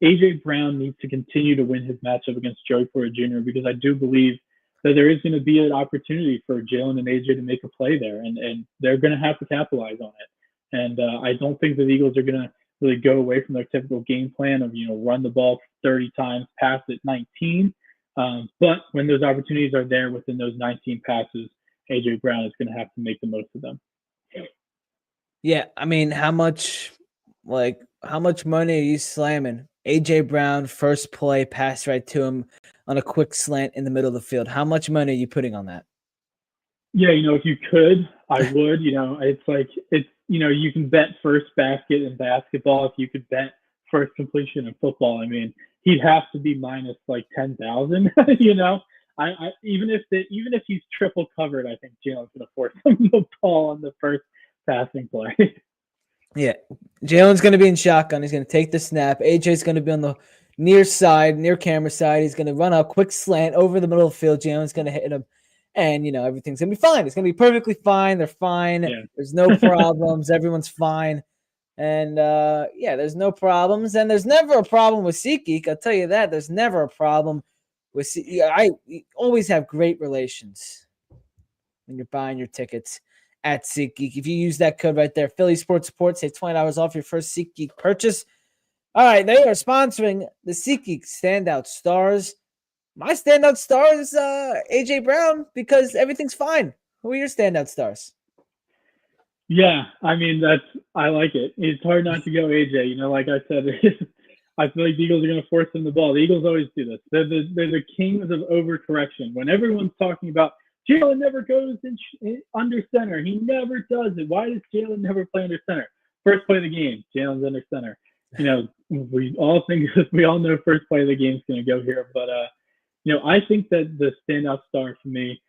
A.J. Brown needs to continue to win his matchup against Joey Porter Jr. because I do believe that there is going to be an opportunity for Jalen and A.J. to make a play there, and they're going to have to capitalize on it. And I don't think the Eagles are going to really go away from their typical game plan of, run the ball 30 times, pass it 19. But when those opportunities are there within those 19 passes, A.J. Brown is going to have to make the most of them. Yeah, I mean, how much money are you slamming? A.J. Brown, first play, pass right to him on a quick slant in the middle of the field. How much money are you putting on that? Yeah, if you could, I would. You can bet first basket in basketball. If you could bet first completion in football, I mean, he'd have to be minus like 10,000. Even if he's triple covered, I think Jalen's going to force him the ball on the first passing play. Yeah, Jalen's going to be in shotgun. He's going to take the snap. AJ's going to be on the near camera side. He's going to run a quick slant over the middle of the field. Jalen's going to hit him, and everything's going to be fine. It's going to be perfectly fine. They're fine. Yeah. There's no problems. Everyone's fine, and there's no problems. And there's never a problem with SeatGeek. I'll tell you that. There's never a problem with SeatGeek. I always have great relations when you're buying your tickets at SeatGeek. If you use that code right there, Philly Sports Support, save $20 off your first SeatGeek purchase. All right, they are sponsoring the SeatGeek Standout Stars. My standout star is A.J. Brown because everything's fine. Who are your standout stars? Yeah, I mean, I like it. It's hard not to go A.J. Like I said, I feel like the Eagles are going to force them the ball. The Eagles always do this. They're the kings of overcorrection. When everyone's talking about Jalen never goes under center. He never does it. Why does Jalen never play under center? First play of the game, Jalen's under center. We all know first play of the game is going to go here. But, I think that the standout star for me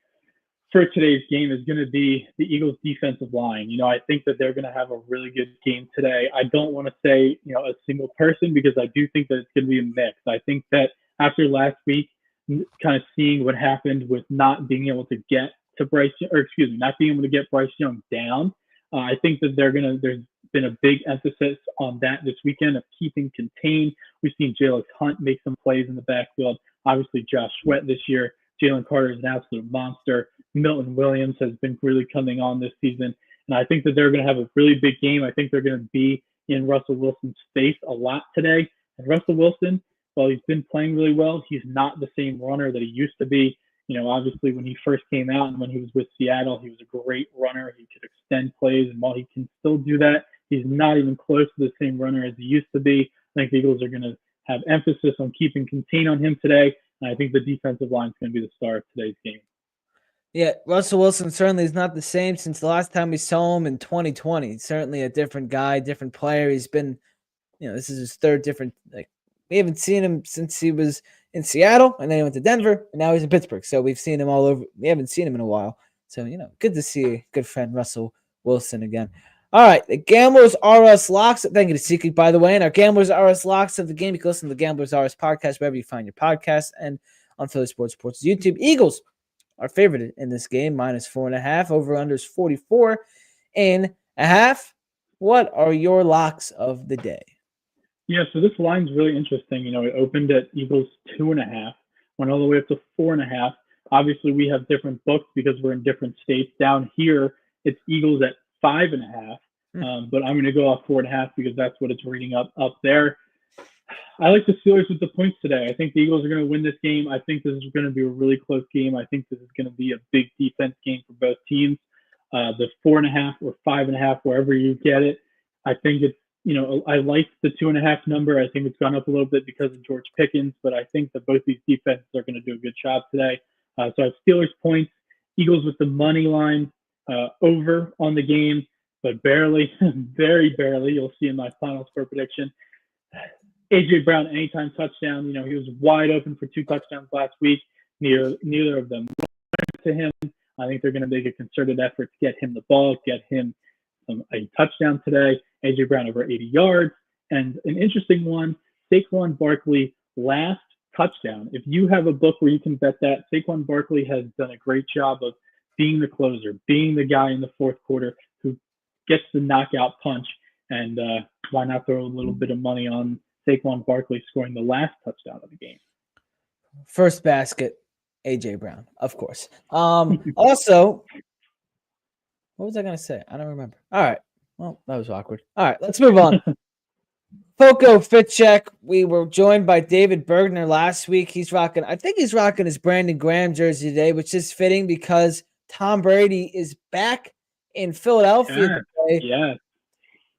for today's game is going to be the Eagles' defensive line. I think that they're going to have a really good game today. I don't want to say, a single person because I do think that it's going to be a mix. I think that after last week, kind of seeing what happened with not being able to get to not being able to get Bryce Young down. I think that there's been a big emphasis on that this weekend of keeping contained. We've seen Jalen Hunt make some plays in the backfield. Obviously, Josh Sweat this year. Jalen Carter is an absolute monster. Milton Williams has been really coming on this season. And I think that they're going to have a really big game. I think they're going to be in Russell Wilson's face a lot today. And Russell Wilson, while he's been playing really well, he's not the same runner that he used to be. Obviously when he first came out and when he was with Seattle, he was a great runner. He could extend plays, and while he can still do that, he's not even close to the same runner as he used to be. I think the Eagles are going to have emphasis on keeping contain on him today, and I think the defensive line is going to be the star of today's game. Yeah, Russell Wilson certainly is not the same since the last time we saw him in 2020. He's certainly a different guy, different player. He's been, this is his third different, we haven't seen him since he was in Seattle, and then he went to Denver, and now he's in Pittsburgh. So we've seen him all over. We haven't seen him in a while. So, good to see a good friend Russell Wilson again. All right, the Gamblers R Us Locks. Thank you to SeatGeek, by the way. And our Gamblers R Us Locks of the game. You can listen to the Gamblers R Us podcast wherever you find your podcast and on Philly Sports Sports YouTube. Eagles are favored in this game, -4.5. Over-under is 44.5. What are your locks of the day? Yeah, so this line's really interesting. It opened at Eagles 2.5, went all the way up to 4.5. Obviously, we have different books because we're in different states. Down here, it's Eagles at 5.5. But I'm going to go off 4.5 because that's what it's reading up there. I like the Steelers with the points today. I think the Eagles are going to win this game. I think this is going to be a really close game. I think this is going to be a big defense game for both teams. The 4.5 or 5.5, wherever you get it, I think it's, I like the 2.5 number. I think it's gone up a little bit because of George Pickens, but I think that both these defenses are going to do a good job today. So I have Steelers points, Eagles with the money line over on the game, but barely, very barely. You'll see in my final score prediction. A.J. Brown, anytime touchdown. He was wide open for 2 touchdowns last week. Neither of them went to him. I think they're going to make a concerted effort to get him the ball, get him a touchdown today. A.J. Brown over 80 yards. And an interesting one, Saquon Barkley, last touchdown. If you have a book where you can bet that, Saquon Barkley has done a great job of being the closer, being the guy in the fourth quarter who gets the knockout punch. And why not throw a little bit of money on Saquon Barkley scoring the last touchdown of the game? First basket, A.J. Brown, of course. Also, what was I going to say? I don't remember. All right. Well, that was awkward. All right, let's move on. Foco Fit Check. We were joined by David Bergner last week. I think he's rocking his Brandon Graham jersey today, which is fitting because Tom Brady is back in Philadelphia today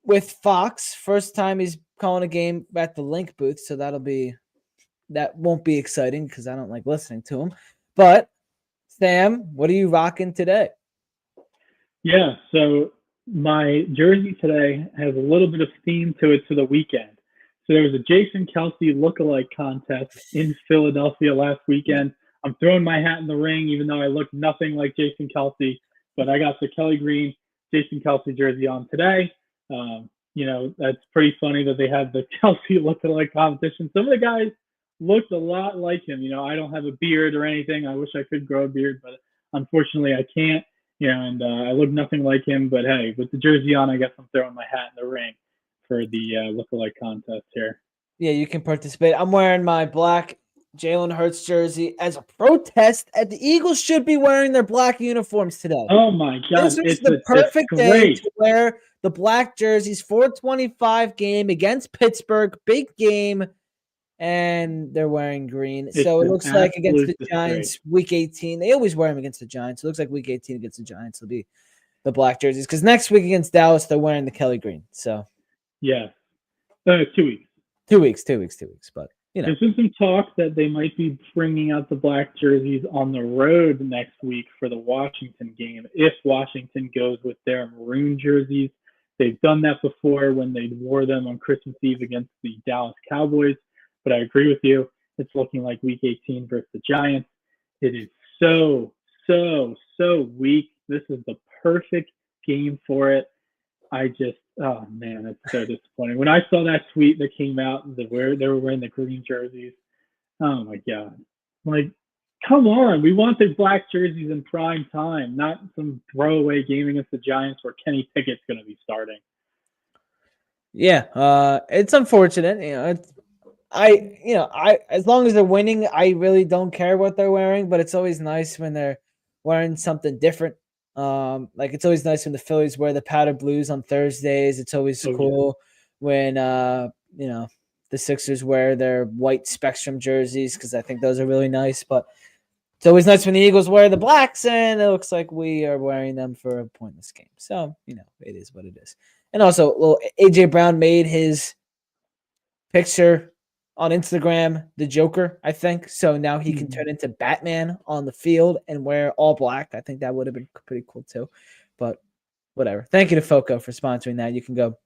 with Fox. First time he's calling a game at the Link booth, so that won't be exciting because I don't like listening to him. But Sam, what are you rocking today? Yeah, so my jersey today has a little bit of theme to it for the weekend. So there was a Jason Kelce lookalike contest in Philadelphia last weekend. I'm throwing my hat in the ring, even though I look nothing like Jason Kelce, but I got the Kelly Green Jason Kelce jersey on today. That's pretty funny that they had the Kelce lookalike competition. Some of the guys looked a lot like him. I don't have a beard or anything. I wish I could grow a beard, but unfortunately I can't. And I look nothing like him. But hey, with the jersey on, I guess I'm throwing my hat in the ring for the lookalike contest here. Yeah, you can participate. I'm wearing my black Jalen Hurts jersey as a protest. The Eagles should be wearing their black uniforms today. Oh my God! This is the perfect day to wear the black jerseys. 425 game against Pittsburgh, big game, and they're wearing green. So it looks like against the Giants, Week 18. They always wear them against the Giants. It looks like Week 18 against the Giants will be the black jerseys because next week against Dallas, they're wearing the Kelly Green. So 2 weeks. 2 weeks. But there's been some talk that they might be bringing out the black jerseys on the road next week for the Washington game. If Washington goes with their maroon jerseys, they've done that before when they wore them on Christmas Eve against the Dallas Cowboys. But I agree with you. It's looking like Week 18 versus the Giants. It is so weak. This is the perfect game for it. Oh man, it's so disappointing. When I saw that tweet that came out that they were wearing the green jerseys, oh my God. Like, come on. We want the black jerseys in prime time, not some throwaway game against the Giants where Kenny Pickett's going to be starting. Yeah, it's unfortunate. I as long as they're winning, I really don't care what they're wearing, but it's always nice when they're wearing something different. Like it's always nice when the Phillies wear the powder blues on Thursdays. It's always cool when the Sixers wear their white Spectrum jerseys because I think those are really nice. But it's always nice when the Eagles wear the blacks, and it looks like we are wearing them for a pointless game. So it is what it is. And also, little AJ Brown made his picture on Instagram the Joker, I think. So now he can turn into Batman on the field and wear all black. I think that would have been pretty cool too. But whatever. Thank you to Foco for sponsoring that. You can go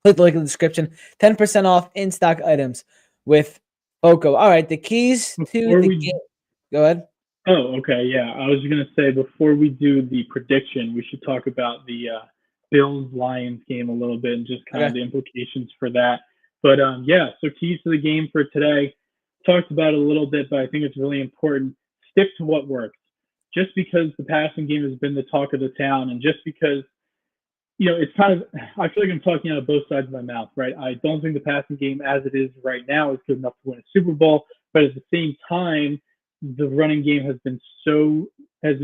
click the link in the description. 10% off in-stock items with Foco. All right, the keys to the game. Go ahead. Oh, okay. Yeah, I was going to say before we do the prediction, we should talk about the Bills-Lions game a little bit and just kind of the implications for that. But, so keys to the game for today. Talked about it a little bit, but I think it's really important. Stick to what works. Just because the passing game has been the talk of the town and just because, it's kind of – I feel like I'm talking out of both sides of my mouth, right? I don't think the passing game as it is right now is good enough to win a Super Bowl, but at the same time, the running game has been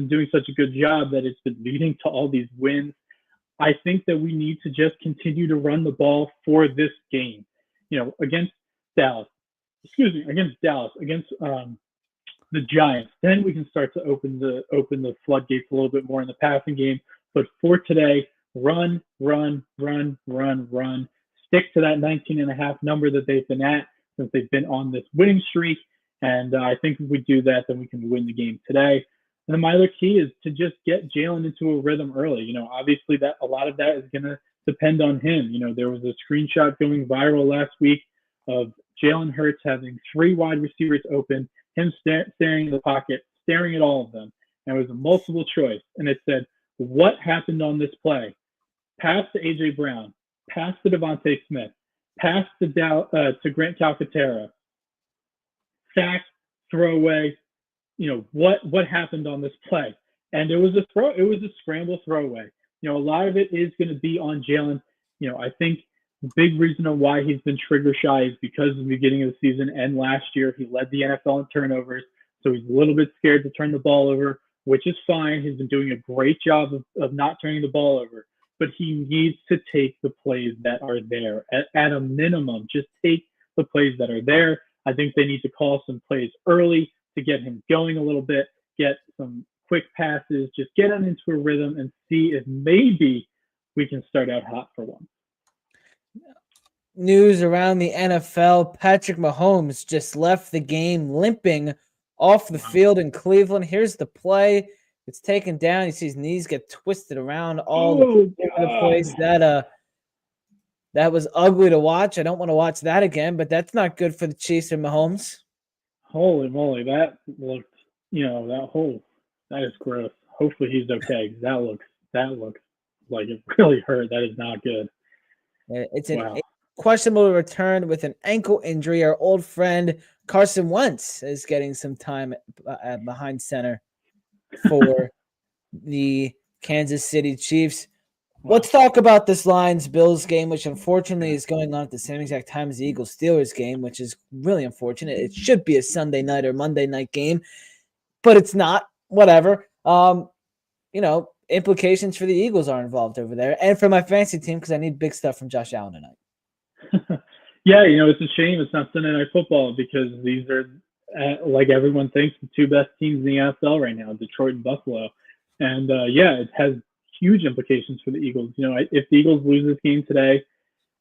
doing such a good job that it's been leading to all these wins. I think that we need to just continue to run the ball for this game. Against Dallas, against the Giants, then we can start to open the floodgates a little bit more in the passing game. But for today, run. Stick to that 19.5 number that they've been at since they've been on this winning streak. And I think if we do that, then we can win the game today. And then my other key is to just get Jalen into a rhythm early. Obviously that a lot of that is going to depend on him. There was a screenshot going viral last week of Jalen Hurts having 3 wide receivers open, him staring in the pocket, staring at all of them. And it was a multiple choice. And it said, what happened on this play? Pass to A.J. Brown, pass to Devontae Smith, pass to Grant Calcaterra, sack, throwaway. What happened on this play? And it was a scramble throwaway. A lot of it is going to be on Jalen. I think the big reason on why he's been trigger shy is because of the beginning of the season and last year he led the NFL in turnovers. So he's a little bit scared to turn the ball over, which is fine. He's been doing a great job of not turning the ball over. But he needs to take the plays that are there. At a minimum, just take the plays that are there. I think they need to call some plays early to get him going a little bit, get some quick passes, just get him into a rhythm and see if maybe we can start out hot for one. News around the NFL, Patrick Mahomes just left the game limping off the field in Cleveland. Here's the play. It's taken down. You see his knees get twisted around all over the place. That was ugly to watch. I don't want to watch that again, but that's not good for the Chiefs and Mahomes. Holy moly, that looked, that is gross. Hopefully he's okay. That looks like it really hurt. That is not good. It's a questionable return with an ankle injury. Our old friend Carson Wentz is getting some time behind center for the Kansas City Chiefs. Let's talk about this Lions-Bills game, which unfortunately is going on at the same exact time as the Eagles-Steelers game, which is really unfortunate. It should be a Sunday night or Monday night game, but it's not. Whatever. Implications for the Eagles are involved over there, and for my fantasy team because I need big stuff from Josh Allen tonight. Yeah, it's a shame it's not Sunday Night Football because these are, like everyone thinks, the 2 best teams in the NFL right now, Detroit and Buffalo. And, it has huge implications for the Eagles. If the Eagles lose this game today,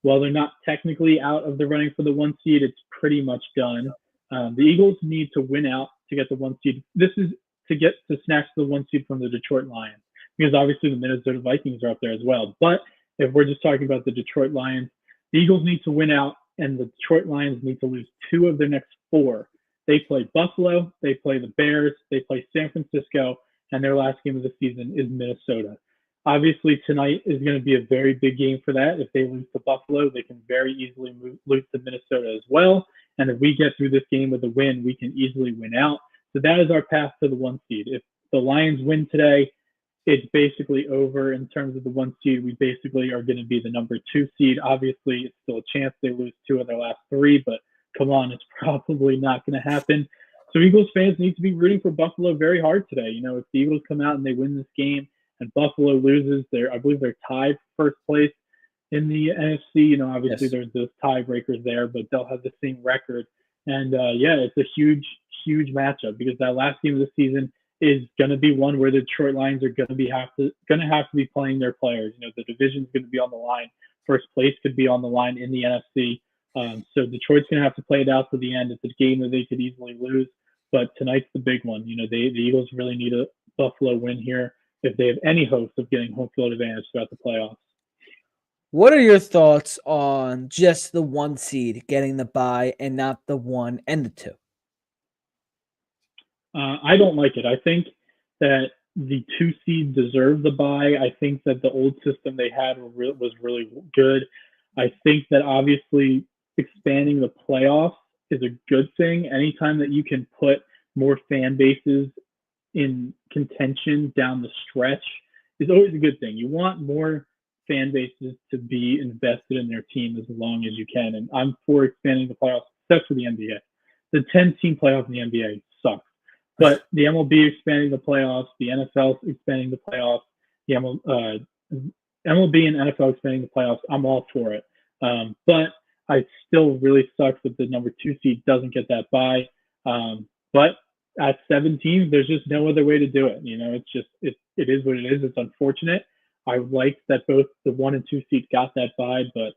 while they're not technically out of the running for the 1 seed, it's pretty much done. The Eagles need to win out to get the 1 seed. This is to snatch the 1 seed from the Detroit Lions because obviously the Minnesota Vikings are up there as well. But if we're just talking about the Detroit Lions, the Eagles need to win out and the Detroit Lions need to lose 2 of their next 4. They play Buffalo, they play the Bears, they play San Francisco, and their last game of the season is Minnesota. Obviously, tonight is going to be a very big game for that. If they lose to Buffalo, they can very easily lose to Minnesota as well. And if we get through this game with a win, we can easily win out. So that is our path to the 1 seed. If the Lions win today, it's basically over in terms of the 1 seed. We basically are going to be the number 2 seed. Obviously, it's still a chance they lose 2 of their last 3, but come on, it's probably not going to happen. So Eagles fans need to be rooting for Buffalo very hard today. If the Eagles come out and they win this game and Buffalo loses, I believe they're tied for first place in the NFC. Obviously there's those tiebreakers there, but they'll have the same record. And it's a huge, huge matchup because that last game of the season is going to be one where the Detroit Lions are going to have to be playing their players. The division's going to be on the line. First place could be on the line in the NFC. So Detroit's going to have to play it out to the end. It's a game that they could easily lose, but tonight's the big one. The Eagles really need a Buffalo win here if they have any hopes of getting home field advantage throughout the playoffs. What are your thoughts on just the 1 seed getting the bye and not the 1 and the 2? I don't like it. I think that the 2 seed deserve the bye. I think that the old system they had was really good. I think that obviously expanding the playoffs is a good thing. Anytime that you can put more fan bases in contention down the stretch is always a good thing. You want more fan bases to be invested in their team as long as you can. And I'm for expanding the playoffs, except for the NBA. The 10-team playoff in the NBA sucks. But the MLB expanding the playoffs, the NFL expanding the playoffs, MLB and NFL expanding the playoffs, I'm all for it. But I still really sucks that the number 2 seed doesn't get that bye. But at 7 teams, there's just no other way to do it. It is what it is. It's unfortunate. I like that both the 1 and 2 seed got that bye, but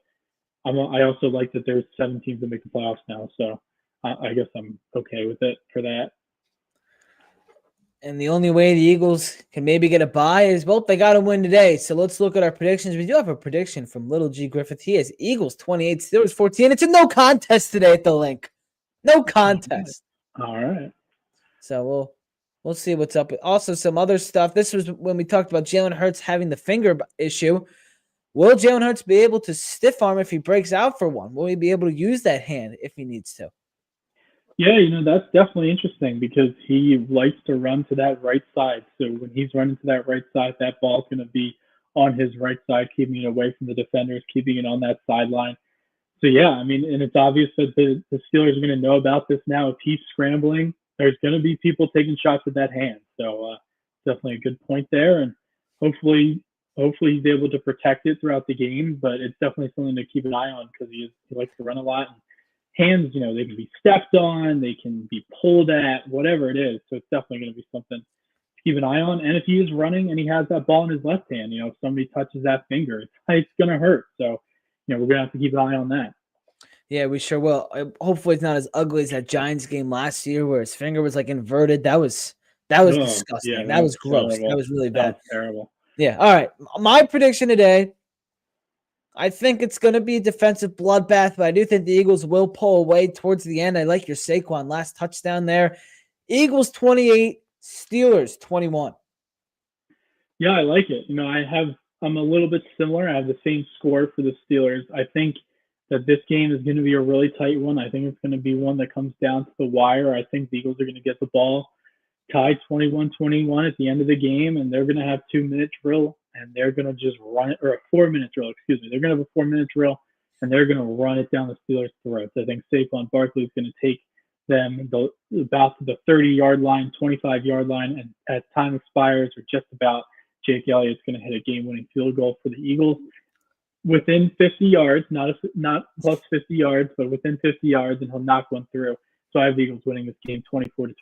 I also like that there's 7 teams that make the playoffs now. So I guess I'm okay with it for that. And the only way the Eagles can maybe get a bye is, well, they got to win today. So let's look at our predictions. We do have a prediction from Little G Griffith. He has Eagles 28, Steelers 14. It's a no contest today at the link. No contest. All right. So we'll see what's up. Also, some other stuff. This was when we talked about Jalen Hurts having the finger issue. Will Jalen Hurts be able to stiff arm if he breaks out for one? Will he be able to use that hand if he needs to? Yeah, that's definitely interesting because he likes to run to that right side. So when he's running to that right side, that ball's going to be on his right side, keeping it away from the defenders, keeping it on that sideline. So, yeah, I mean, and it's obvious that the Steelers are going to know about this now. If he's scrambling, there's going to be people taking shots with that hand. So definitely a good point there. And hopefully he's able to protect it throughout the game. But it's definitely something to keep an eye on because he likes to run a lot. And hands, they can be stepped on, they can be pulled at, whatever it is. So it's definitely going to be something to keep an eye on. And if he is running and he has that ball in his left hand, if somebody touches that finger, it's going to hurt. So, we're going to have to keep an eye on that. Yeah, we sure will. Hopefully it's not as ugly as that Giants game last year where his finger was like inverted. That was disgusting. Yeah, that was gross. terrible. That was really bad. That was terrible. Yeah. All right. My prediction today, I think it's going to be a defensive bloodbath, but I do think the Eagles will pull away towards the end. I like your Saquon last touchdown there. Eagles 28, Steelers 21. Yeah, I like it. I'm a little bit similar. I have the same score for the Steelers. I think that this game is going to be a really tight one. I think it's going to be one that comes down to the wire. I think the Eagles are going to get the ball tied 21-21 at the end of the game, and they're going to have 2-minute drill, and they're going to just run it, or a 4-minute drill, excuse me. They're going to have a 4-minute drill, and they're going to run it down the Steelers' throats. I think Saquon Barkley is going to take them about to the 30-yard line, 25-yard line, and as time expires, or just about, Jake Elliott's going to hit a game-winning field goal for the Eagles within 50 yards, not plus 50 yards, but within 50 yards, and he'll knock one through. So I have the Eagles winning this game 24-21.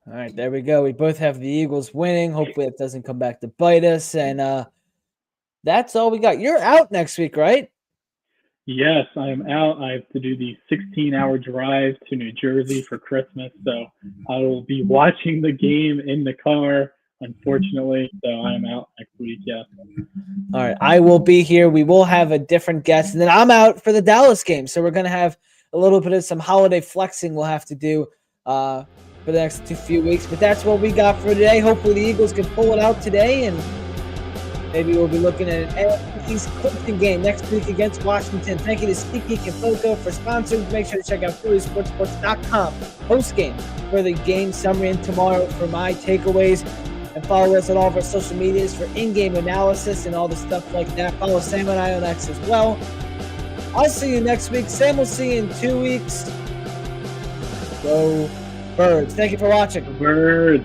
All right, there we go. We both have the Eagles winning. Hopefully it doesn't come back to bite us. And that's all we got. You're out next week, right? Yes, I am out. I have to do the 16-hour drive to New Jersey for Christmas. So I will be watching the game in the car, unfortunately. So I am out next week, yeah. All right, I will be here. We will have a different guest. And then I'm out for the Dallas game. So we're going to have a little bit of some holiday flexing we'll have to do for the next few weeks. But that's what we got for today. Hopefully the Eagles can pull it out today, and maybe we'll be looking at an East Clifton game next week against Washington. Thank you to SeatGeek and Foco for sponsors. Make sure to check out PhillySportsSports.com post-game for the game summary, and tomorrow for my takeaways. And follow us on all of our social medias for in-game analysis and all the stuff like that. Follow Sam and I on X as well. I'll see you next week. Sam will see you in 2 weeks. Go Birds. Thank you for watching. Birds.